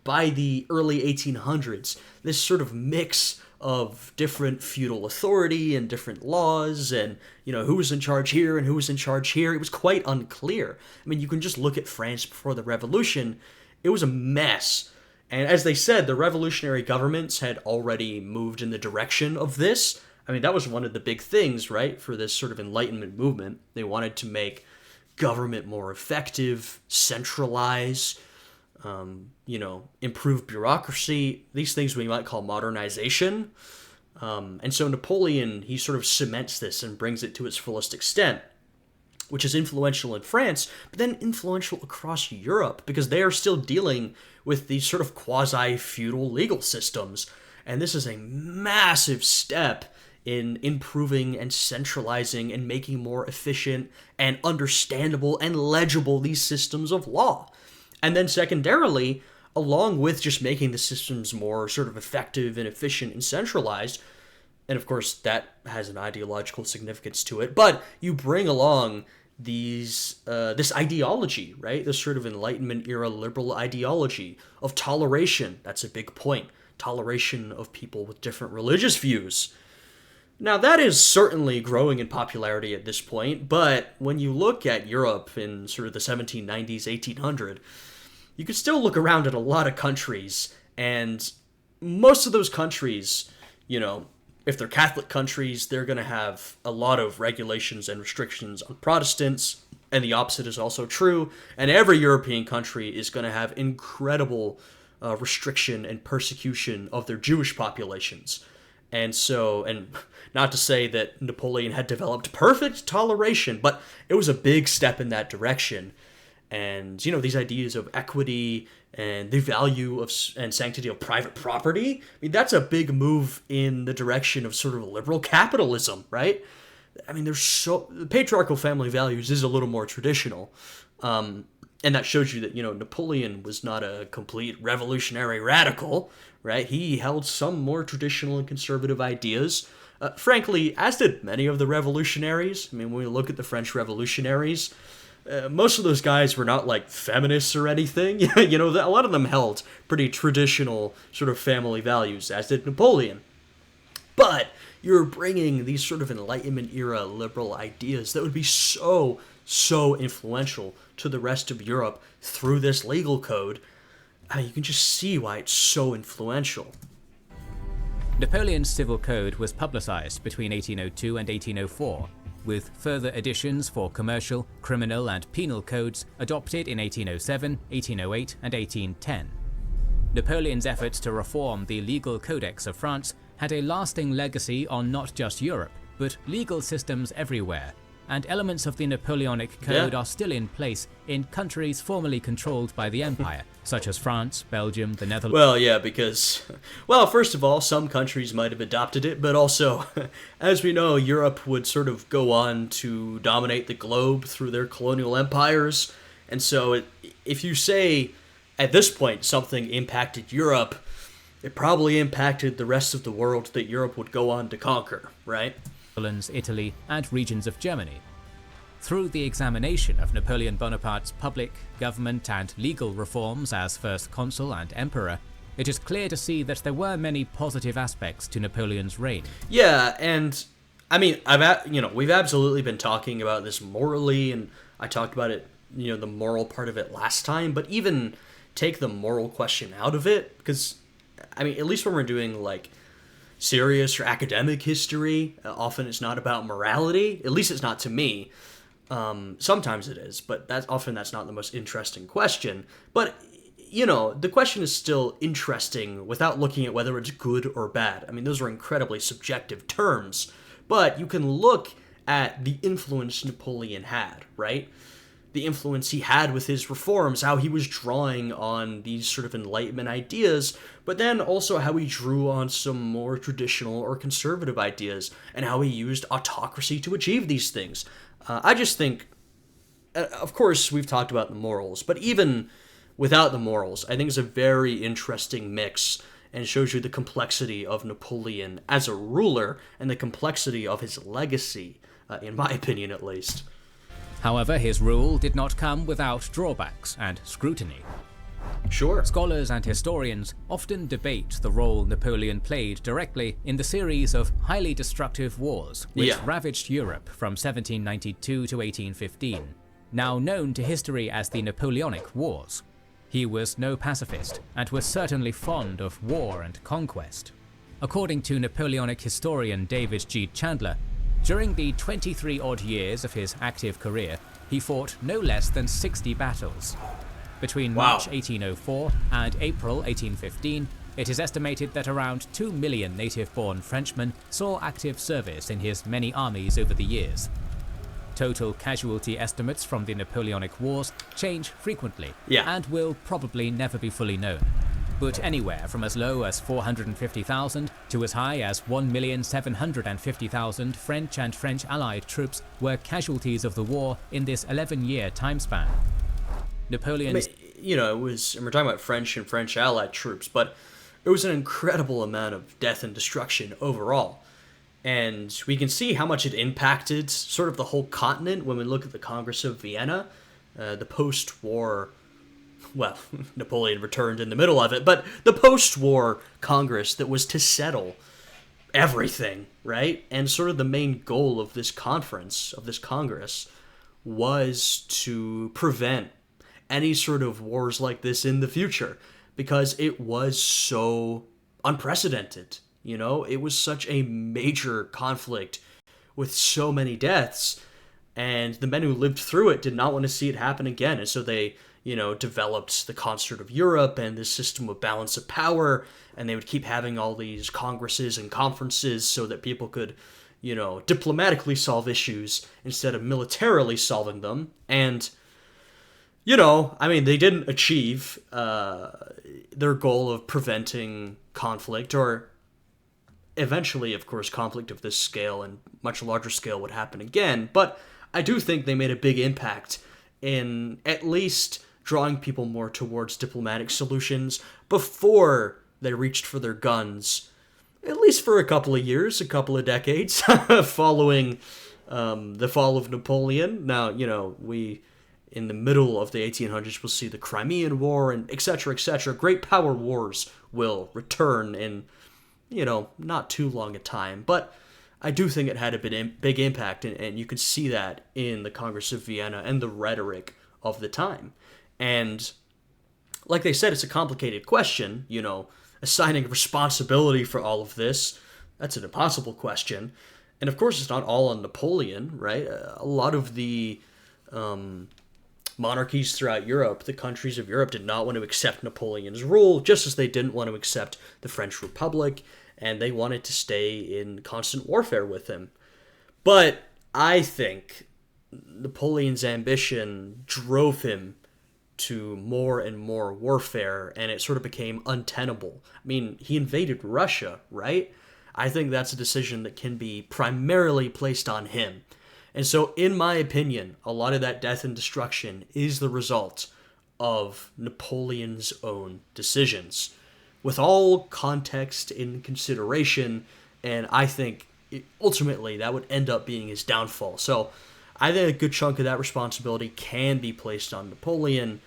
by the early 1800s, this sort of mix of different feudal authority and different laws and, who was in charge here and who was in charge here. It was quite unclear. I mean, you can just look at France before the revolution. It was a mess. And as they said, the revolutionary governments had already moved in the direction of this. I mean, that was one of the big things, right, for this sort of Enlightenment movement. They wanted to make government more effective, centralize, improve bureaucracy, these things we might call modernization. And so Napoleon, he sort of cements this and brings it to its fullest extent, which is influential in France, but then influential across Europe, because they are still dealing with these sort of quasi-feudal legal systems. And this is a massive step in improving and centralizing and making more efficient and understandable and legible these systems of law. And then secondarily, along with just making the systems more sort of effective and efficient and centralized, and of course that has an ideological significance to it, but you bring along this ideology, right? This sort of Enlightenment era liberal ideology of toleration. That's a big point. Toleration of people with different religious views. Now, that is certainly growing in popularity at this point, but when you look at Europe in sort of the 1790s, 1800, you can still look around at a lot of countries, and most of those countries, if they're Catholic countries, they're going to have a lot of regulations and restrictions on Protestants, and the opposite is also true, and every European country is going to have incredible restriction and persecution of their Jewish populations. And not to say that Napoleon had developed perfect toleration, but it was a big step in that direction. And, these ideas of equity and the value of and sanctity of private property, I mean, that's a big move in the direction of sort of liberal capitalism, right? I mean, the patriarchal family values is a little more traditional. And that shows you that, Napoleon was not a complete revolutionary radical, right? He held some more traditional and conservative ideas. Frankly, as did many of the revolutionaries. I mean, when we look at the French revolutionaries, most of those guys were not like feminists or anything. A lot of them held pretty traditional sort of family values, as did Napoleon. But you're bringing these sort of Enlightenment era liberal ideas that would be so influential to the rest of Europe through this legal code. I mean, you can just see why it's so influential. Napoleon's civil code was publicized between 1802 and 1804, with further additions for commercial, criminal, and penal codes adopted in 1807, 1808, and 1810. Napoleon's efforts to reform the legal codex of France had a lasting legacy on not just Europe, but legal systems everywhere, and elements of the Napoleonic Code are still in place in countries formerly controlled by the Empire, such as France, Belgium, the Netherlands. Well, yeah, because, first of all, some countries might have adopted it, but also, as we know, Europe would sort of go on to dominate the globe through their colonial empires, and so if you say, at this point, something impacted Europe, it probably impacted the rest of the world that Europe would go on to conquer, right? Italy, and regions of Germany. Through the examination of Napoleon Bonaparte's public, government, and legal reforms as First Consul and Emperor, it is clear to see that there were many positive aspects to Napoleon's reign. Yeah, and I mean, we've absolutely been talking about this morally, and I talked about it, the moral part of it last time, but even take the moral question out of it, because, I mean, at least when we're doing, like, serious or academic history, often it's not about morality. At least it's not to me. Sometimes it is, but that's not the most interesting question. But, the question is still interesting without looking at whether it's good or bad. I mean, those are incredibly subjective terms, but you can look at the influence Napoleon had, right? The influence he had with his reforms, how he was drawing on these sort of Enlightenment ideas, but then also how he drew on some more traditional or conservative ideas, and how he used autocracy to achieve these things. I just think, of course, we've talked about the morals, but even without the morals, I think it's a very interesting mix, and shows you the complexity of Napoleon as a ruler, and the complexity of his legacy, in my opinion at least. However, his rule did not come without drawbacks and scrutiny. Sure. Scholars and historians often debate the role Napoleon played directly in the series of highly destructive wars which ravaged Europe from 1792 to 1815, now known to history as the Napoleonic Wars. He was no pacifist and was certainly fond of war and conquest. According to Napoleonic historian David G. Chandler, during the 23-odd years of his active career, he fought no less than 60 battles. Between March 1804 and April 1815, it is estimated that around 2 million native-born Frenchmen saw active service in his many armies over the years. Total casualty estimates from the Napoleonic Wars change frequently and will probably never be fully known. But anywhere from as low as 450,000 to as high as 1,750,000 French and French allied troops were casualties of the war in this 11-year time span. Napoleon's... and we're talking about French and French allied troops, but it was an incredible amount of death and destruction overall. And we can see how much it impacted sort of the whole continent when we look at the Congress of Vienna, the post-war... Well, Napoleon returned in the middle of it, but the post-war Congress that was to settle everything, right? And sort of the main goal of this conference, of this Congress, was to prevent any sort of wars like this in the future, because it was so unprecedented, It was such a major conflict with so many deaths, and the men who lived through it did not want to see it happen again, and so they... developed the concert of Europe and this system of balance of power, and they would keep having all these congresses and conferences so that people could, diplomatically solve issues instead of militarily solving them. And, they didn't achieve their goal of preventing conflict, or eventually, of course, conflict of this scale and much larger scale would happen again, but I do think they made a big impact in at least drawing people more towards diplomatic solutions before they reached for their guns, at least for a couple of years, a couple of decades, following the fall of Napoleon. Now, we, in the middle of the 1800s, will see the Crimean War and etc., etc. Great power wars will return in, not too long a time. But I do think it had a big impact, and you could see that in the Congress of Vienna and the rhetoric of the time. And like they said, it's a complicated question, assigning responsibility for all of this. That's an impossible question. And of course, it's not all on Napoleon, right? A lot of the monarchies throughout Europe, the countries of Europe, did not want to accept Napoleon's rule, just as they didn't want to accept the French Republic, and they wanted to stay in constant warfare with him. But I think Napoleon's ambition drove him to more and more warfare, and it sort of became untenable. I mean, he invaded Russia, right? I think that's a decision that can be primarily placed on him. And so, in my opinion, a lot of that death and destruction is the result of Napoleon's own decisions, with all context in consideration, and I think ultimately that would end up being his downfall. So I think a good chunk of that responsibility can be placed on Napoleon,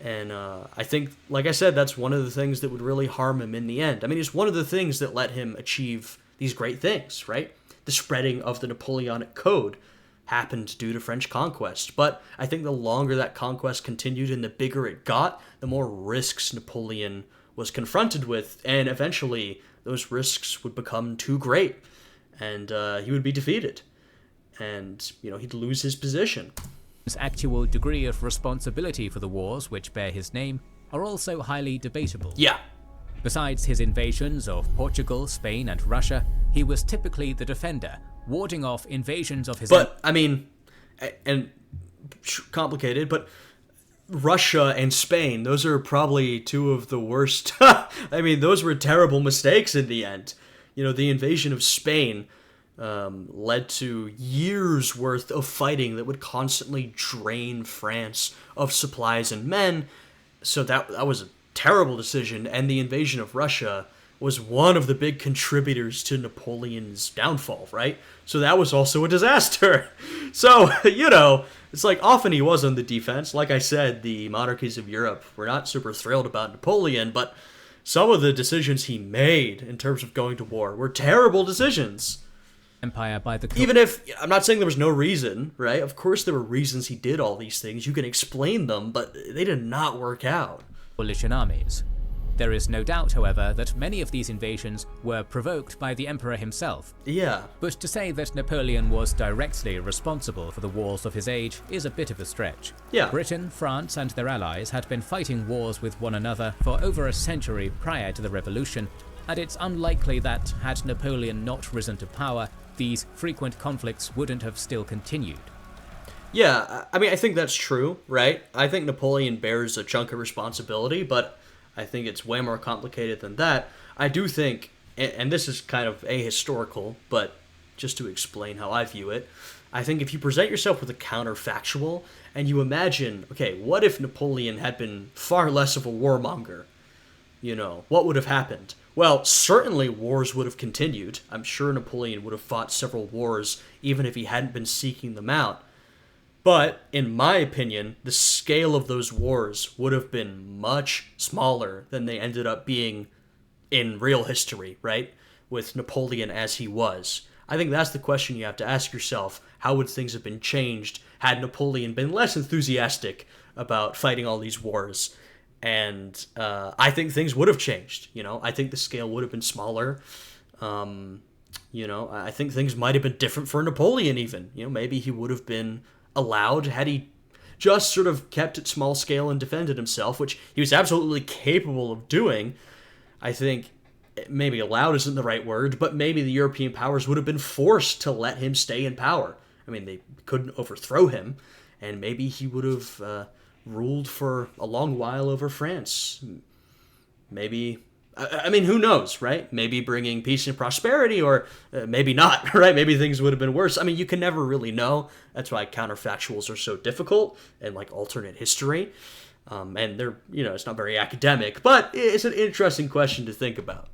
and I think, like I said, that's one of the things that would really harm him in the end. I mean, it's one of the things that let him achieve these great things, right? The spreading of the Napoleonic Code happened due to French conquest. But I think the longer that conquest continued and the bigger it got, the more risks Napoleon was confronted with, and eventually those risks would become too great, and he would be defeated, and he'd lose his position. His actual degree of responsibility for the wars which bear his name are also highly debatable. Yeah. Besides his invasions of Portugal, Spain, and Russia, he was typically the defender, warding off invasions of his own. But, I mean, and complicated, but Russia and Spain, those are probably two of the worst. I mean, those were terrible mistakes in the end. The invasion of Spain led to years worth of fighting that would constantly drain France of supplies and men. So that was a terrible decision, and the invasion of Russia was one of the big contributors to Napoleon's downfall, right? So that was also a disaster. So, it's like often he was on the defense. Like I said, the monarchies of Europe were not super thrilled about Napoleon, but some of the decisions he made in terms of going to war were terrible decisions. Empire by the Even if, I'm not saying there was no reason, right? Of course there were reasons he did all these things. You can explain them, but they did not work out. Coalition armies. There is no doubt, however, that many of these invasions were provoked by the emperor himself. Yeah. But to say that Napoleon was directly responsible for the wars of his age is a bit of a stretch. Yeah. Britain, France, and their allies had been fighting wars with one another for over a century prior to the revolution, and it's unlikely that, had Napoleon not risen to power, these frequent conflicts wouldn't have still continued. Yeah, I mean, I think that's true, right? I think Napoleon bears a chunk of responsibility, but I think it's way more complicated than that. I do think, and this is kind of ahistorical, but just to explain how I view it, I think if you present yourself with a counterfactual, and you imagine, okay, what if Napoleon had been far less of a warmonger? What would have happened? Well, certainly wars would have continued. I'm sure Napoleon would have fought several wars, even if he hadn't been seeking them out. But, in my opinion, the scale of those wars would have been much smaller than they ended up being in real history, right? With Napoleon as he was. I think that's the question you have to ask yourself. How would things have been changed had Napoleon been less enthusiastic about fighting all these wars? And I think things would have changed. I think the scale would have been smaller. I think things might have been different for Napoleon even. Maybe he would have been allowed, had he just sort of kept it small scale and defended himself, which he was absolutely capable of doing. I think maybe allowed isn't the right word, but maybe the European powers would have been forced to let him stay in power. I mean, they couldn't overthrow him, and maybe he would have ruled for a long while over France. Maybe I mean, who knows, right? Maybe bringing peace and prosperity, or maybe not, right? Maybe things would have been worse. I mean, you can never really know. That's why counterfactuals are so difficult, and like alternate history. And they're, it's not very academic, but it's an interesting question to think about.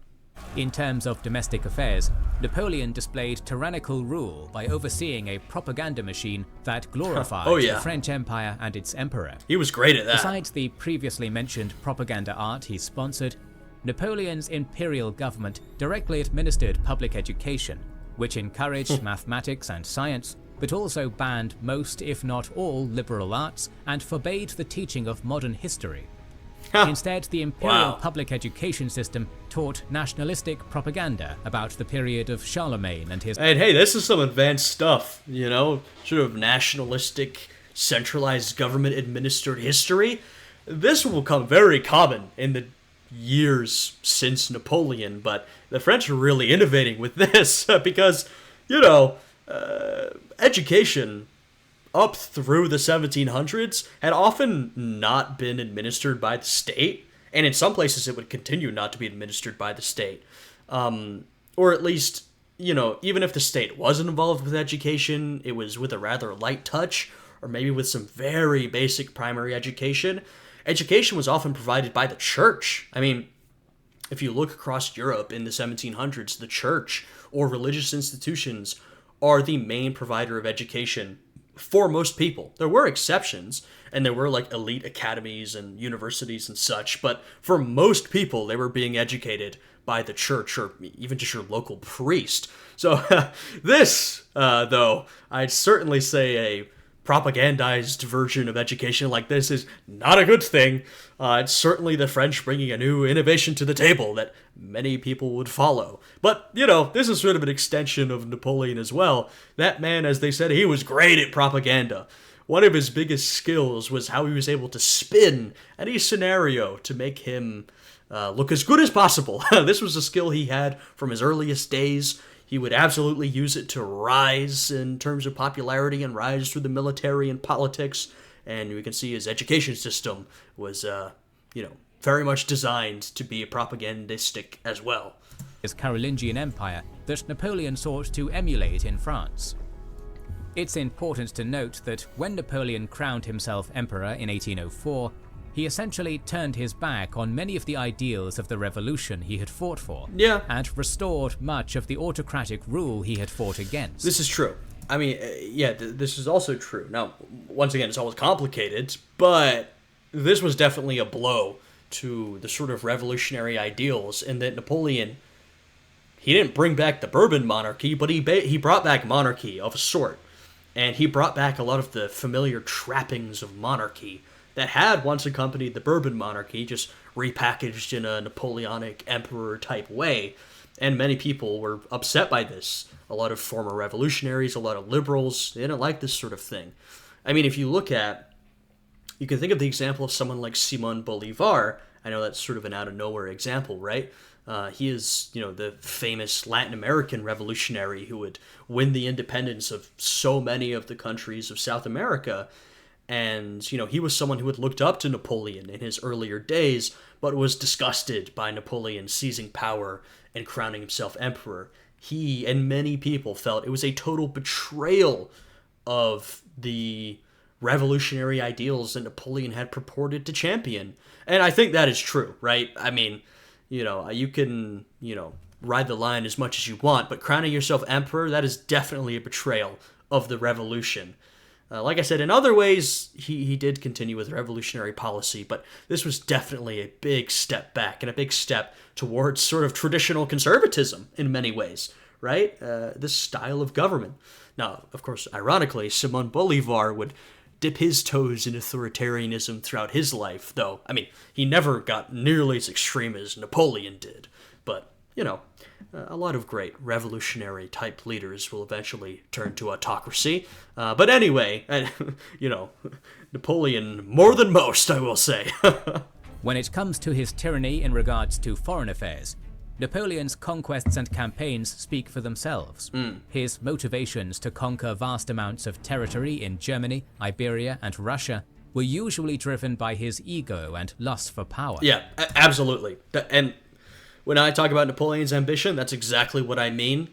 In terms of domestic affairs, Napoleon displayed tyrannical rule by overseeing a propaganda machine that glorified the French Empire and its emperor. He was great at that. Besides the previously mentioned propaganda art he sponsored, Napoleon's imperial government directly administered public education, which encouraged mathematics and science, but also banned most, if not all, liberal arts and forbade the teaching of modern history. Instead, the imperial public education system taught nationalistic propaganda about the period of Charlemagne and his... And hey, this is some advanced stuff, sort of nationalistic, centralized government-administered history. This will become very common in the years since Napoleon, but the French are really innovating with this because, education up through the 1700s had often not been administered by the state, and in some places it would continue not to be administered by the state. Or at least, even if the state wasn't involved with education, it was with a rather light touch, or maybe with some very basic primary education. Education was often provided by the church. I mean, if you look across Europe in the 1700s, the church or religious institutions are the main provider of education for most people. There were exceptions, and there were like elite academies and universities and such, but for most people, they were being educated by the church or even just your local priest. So this, though, I'd certainly say a propagandized version of education like this is not a good thing. It's certainly the French bringing a new innovation to the table that many people would follow. But, this is sort of an extension of Napoleon as well. That man, as they said, he was great at propaganda. One of his biggest skills was how he was able to spin any scenario to make him look as good as possible. This was a skill he had from his earliest days. He would absolutely use it to rise in terms of popularity and rise through the military and politics. And we can see his education system was, very much designed to be propagandistic as well. His Carolingian Empire that Napoleon sought to emulate in France. It's important to note that when Napoleon crowned himself emperor in 1804, he essentially turned his back on many of the ideals of the revolution he had fought for, and restored much of the autocratic rule he had fought against. This is true. I mean, this is also true. Now, once again, it's always complicated, but this was definitely a blow to the sort of revolutionary ideals, in that Napoleon, he didn't bring back the Bourbon monarchy, but he brought back monarchy of a sort, and he brought back a lot of the familiar trappings of monarchy that had once accompanied the Bourbon monarchy, just repackaged in a Napoleonic emperor-type way, and many people were upset by this. A lot of former revolutionaries, a lot of liberals, they didn't like this sort of thing. I mean, if you can think of the example of someone like Simón Bolívar. I know that's sort of an out-of-nowhere example, right? He is, the famous Latin American revolutionary who would win the independence of so many of the countries of South America. And, he was someone who had looked up to Napoleon in his earlier days, but was disgusted by Napoleon seizing power and crowning himself emperor. He and many people felt it was a total betrayal of the revolutionary ideals that Napoleon had purported to champion. And I think that is true, right? I mean, you can, ride the line as much as you want, but crowning yourself emperor, that is definitely a betrayal of the revolution. Like I said, in other ways, he did continue with revolutionary policy, but this was definitely a big step back and a big step towards sort of traditional conservatism in many ways, right? This style of government. Now, of course, ironically, Simón Bolívar would dip his toes in authoritarianism throughout his life, though, I mean, he never got nearly as extreme as Napoleon did. But, a lot of great revolutionary-type leaders will eventually turn to autocracy. But anyway, Napoleon more than most, I will say. When it comes to his tyranny in regards to foreign affairs, Napoleon's conquests and campaigns speak for themselves. His motivations to conquer vast amounts of territory in Germany, Iberia, and Russia were usually driven by his ego and lust for power. Yeah, absolutely. And when I talk about Napoleon's ambition, that's exactly what I mean.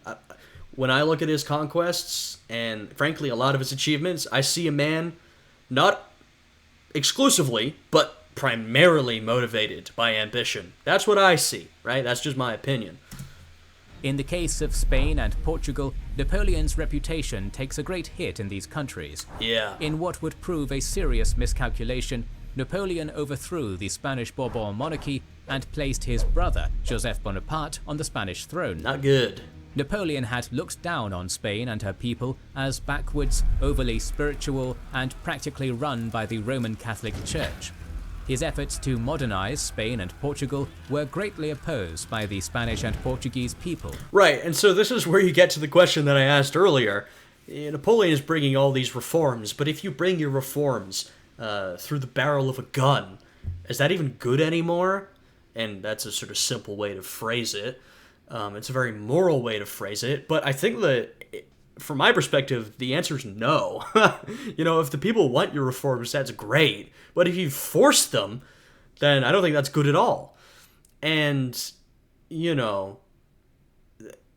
When I look at his conquests, and frankly a lot of his achievements, I see a man not exclusively, but primarily motivated by ambition. That's what I see, right? That's just my opinion. In the case of Spain and Portugal, Napoleon's reputation takes a great hit in these countries. Yeah. In what would prove a serious miscalculation, Napoleon overthrew the Spanish Bourbon monarchy and placed his brother, Joseph Bonaparte, on the Spanish throne. Not good. Napoleon had looked down on Spain and her people as backwards, overly spiritual, and practically run by the Roman Catholic Church. His efforts to modernize Spain and Portugal were greatly opposed by the Spanish and Portuguese people. Right, and so this is where you get to the question that I asked earlier. Napoleon is bringing all these reforms, but if you bring your reforms through the barrel of a gun, is that even good anymore? And that's a sort of simple way to phrase it. It's a very moral way to phrase it, but I think that, from my perspective, the answer is no. If the people want your reforms, that's great. But if you force them, then I don't think that's good at all. And,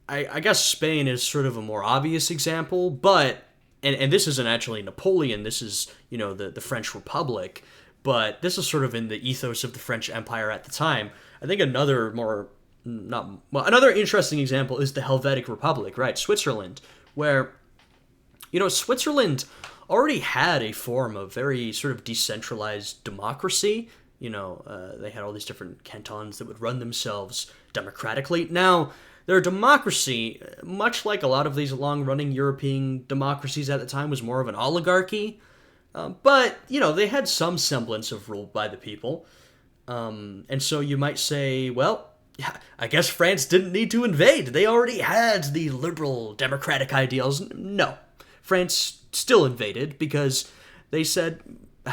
I guess Spain is sort of a more obvious example, but, and this isn't actually Napoleon, this is, the French Republic, but this is sort of in the ethos of the French Empire at the time. I think another interesting example is the Helvetic Republic, right? Switzerland, where, Switzerland already had a form of very sort of decentralized democracy. They had all these different cantons that would run themselves democratically. Now, their democracy, much like a lot of these long-running European democracies at the time, was more of an oligarchy. But, they had some semblance of rule by the people. And so you might say, well, yeah, I guess France didn't need to invade. They already had the liberal democratic ideals. No, France still invaded because they said,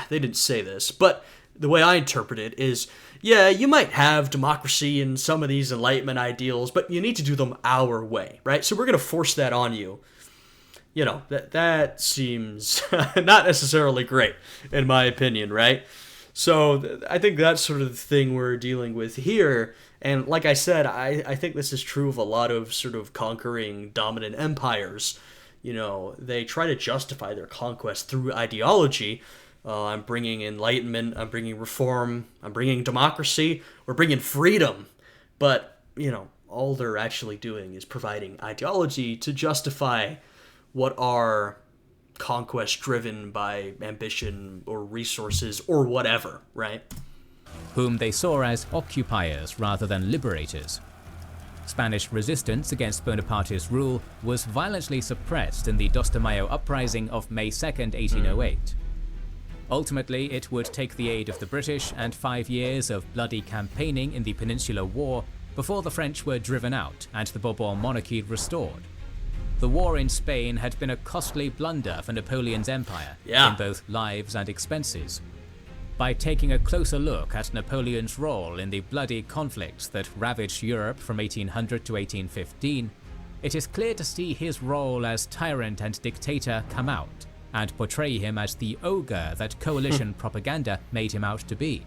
they didn't say this, but the way I interpret it is, yeah, you might have democracy and some of these Enlightenment ideals, but you need to do them our way, right? So we're going to force that on you. That seems not necessarily great, in my opinion, right? So I think that's sort of the thing we're dealing with here. And like I said, I think this is true of a lot of sort of conquering dominant empires. They try to justify their conquest through ideology. I'm bringing enlightenment, I'm bringing reform, I'm bringing democracy, we're bringing freedom. But, all they're actually doing is providing ideology to justify what are conquest driven by ambition or resources or whatever, right? Whom they saw as occupiers rather than liberators. Spanish resistance against Bonaparte's rule was violently suppressed in the Dos de Mayo uprising of May 2nd, 1808. Ultimately, it would take the aid of the British and 5 years of bloody campaigning in the Peninsular War before the French were driven out and the Bourbon monarchy restored. The war in Spain had been a costly blunder for Napoleon's empire, in both lives and expenses. By taking a closer look at Napoleon's role in the bloody conflicts that ravaged Europe from 1800 to 1815, it is clear to see his role as tyrant and dictator come out, and portray him as the ogre that coalition propaganda made him out to be.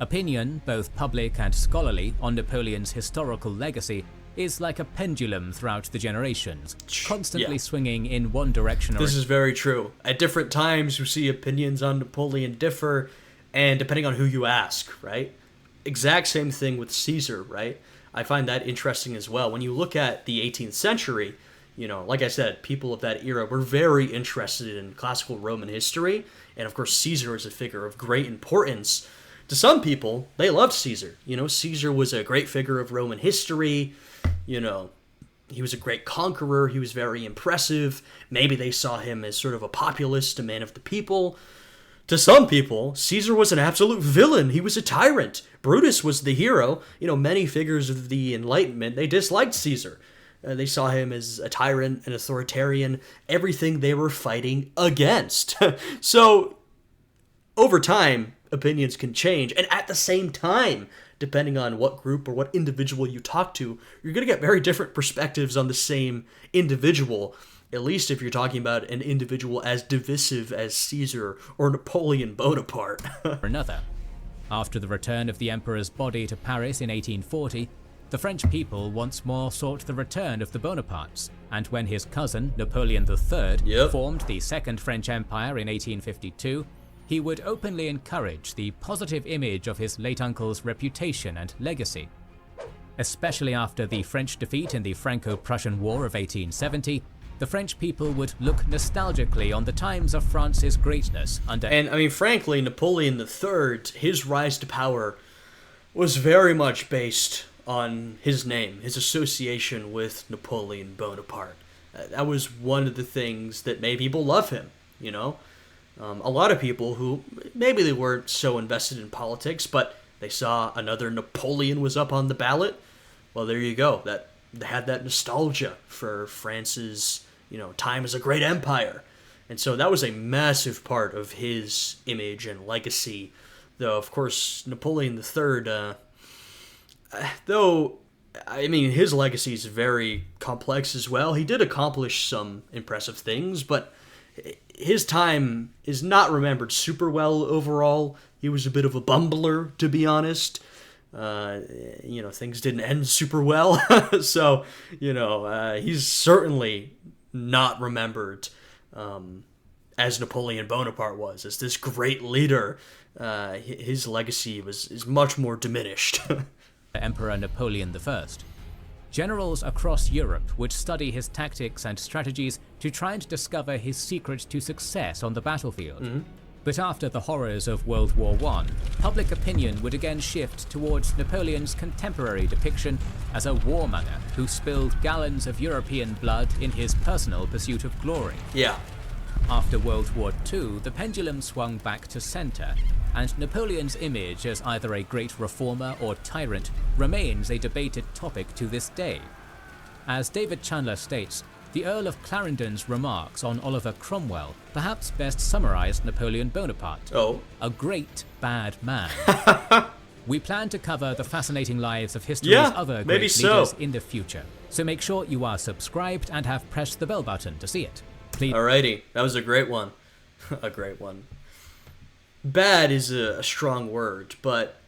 Opinion, both public and scholarly, on Napoleon's historical legacy is like a pendulum throughout the generations, constantly swinging in one direction or This is very true. At different times, you see opinions on Napoleon differ, and depending on who you ask, right? Exact same thing with Caesar, right? I find that interesting as well. When you look at the 18th century, like I said, people of that era were very interested in classical Roman history, and of course Caesar is a figure of great importance. To some people, they loved Caesar. Caesar was a great figure of Roman history. He was a great conqueror. He was very impressive. Maybe they saw him as sort of a populist, a man of the people. To some people, Caesar was an absolute villain. He was a tyrant. Brutus was the hero. Many figures of the Enlightenment, they disliked Caesar. They saw him as a tyrant, an authoritarian, everything they were fighting against. So, over time, opinions can change. And at the same time, depending on what group or what individual you talk to, you're going to get very different perspectives on the same individual, at least if you're talking about an individual as divisive as Caesar or Napoleon Bonaparte. Another. After the return of the emperor's body to Paris in 1840, The French people once more sought the return of the Bonapartes, and when his cousin, Napoleon III, formed the Second French Empire in 1852, he would openly encourage the positive image of his late uncle's reputation and legacy. Especially after the French defeat in the Franco-Prussian War of 1870, the French people would look nostalgically on the times of France's greatness under... And, I mean, frankly, Napoleon III, his rise to power was very much based on his name, his association with Napoleon Bonaparte. That was one of the things that made people love him, you know? A lot of people who, maybe they weren't so invested in politics, but they saw another Napoleon was up on the ballot. Well, there you go. That they had that nostalgia for France's, time as a great empire. And so that was a massive part of his image and legacy. Though, of course, Napoleon III, though, I mean, his legacy is very complex as well. He did accomplish some impressive things, but his time is not remembered super well overall. He was a bit of a bumbler, to be honest. Things didn't end super well. So, he's certainly not remembered as Napoleon Bonaparte was, as this great leader. His legacy is much more diminished. Emperor Napoleon I. Generals across Europe would study his tactics and strategies to try and discover his secret to success on the battlefield. Mm-hmm. But after the horrors of World War I, public opinion would again shift towards Napoleon's contemporary depiction as a warmonger who spilled gallons of European blood in his personal pursuit of glory. Yeah. After World War II, the pendulum swung back to center, and Napoleon's image as either a great reformer or tyrant remains a debated topic to this day. As David Chandler states, the Earl of Clarendon's remarks on Oliver Cromwell perhaps best summarized Napoleon Bonaparte. Oh. A great bad man. We plan to cover the fascinating lives of history's other great leaders in the future, so make sure you are subscribed and have pressed the bell button to see it. Please. Alrighty, that was a great one. A great one. Bad is a strong word, but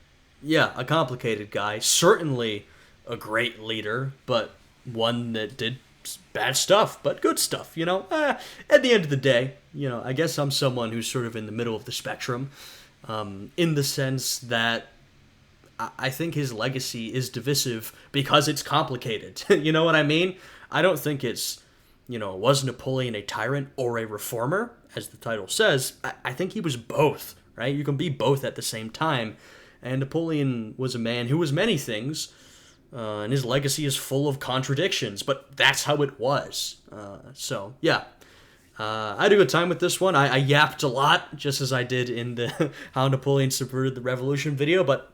yeah, a complicated guy. Certainly a great leader, but one that did bad stuff, but good stuff, At the end of the day, I guess I'm someone who's sort of in the middle of the spectrum, in the sense that I think his legacy is divisive because it's complicated. You know what I mean? I don't think it's, was Napoleon a tyrant or a reformer, as the title says? I think he was both, right? You can be both at the same time. And Napoleon was a man who was many things, and his legacy is full of contradictions, but that's how it was. I had a good time with this one. I yapped a lot, just as I did in the How Napoleon Subverted the Revolution video, but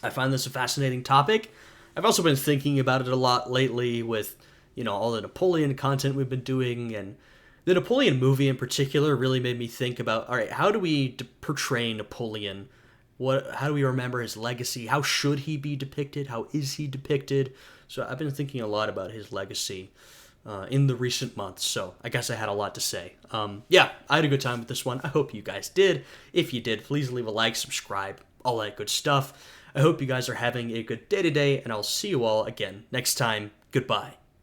I find this a fascinating topic. I've also been thinking about it a lot lately with, all the Napoleon content we've been doing, and the Napoleon movie in particular really made me think about, all right, how do we portray Napoleon? How do we remember his legacy? How should he be depicted? How is he depicted? So I've been thinking a lot about his legacy in the recent months, so I guess I had a lot to say. I had a good time with this one. I hope you guys did. If you did, please leave a like, subscribe, all that good stuff. I hope you guys are having a good day today, and I'll see you all again next time. Goodbye.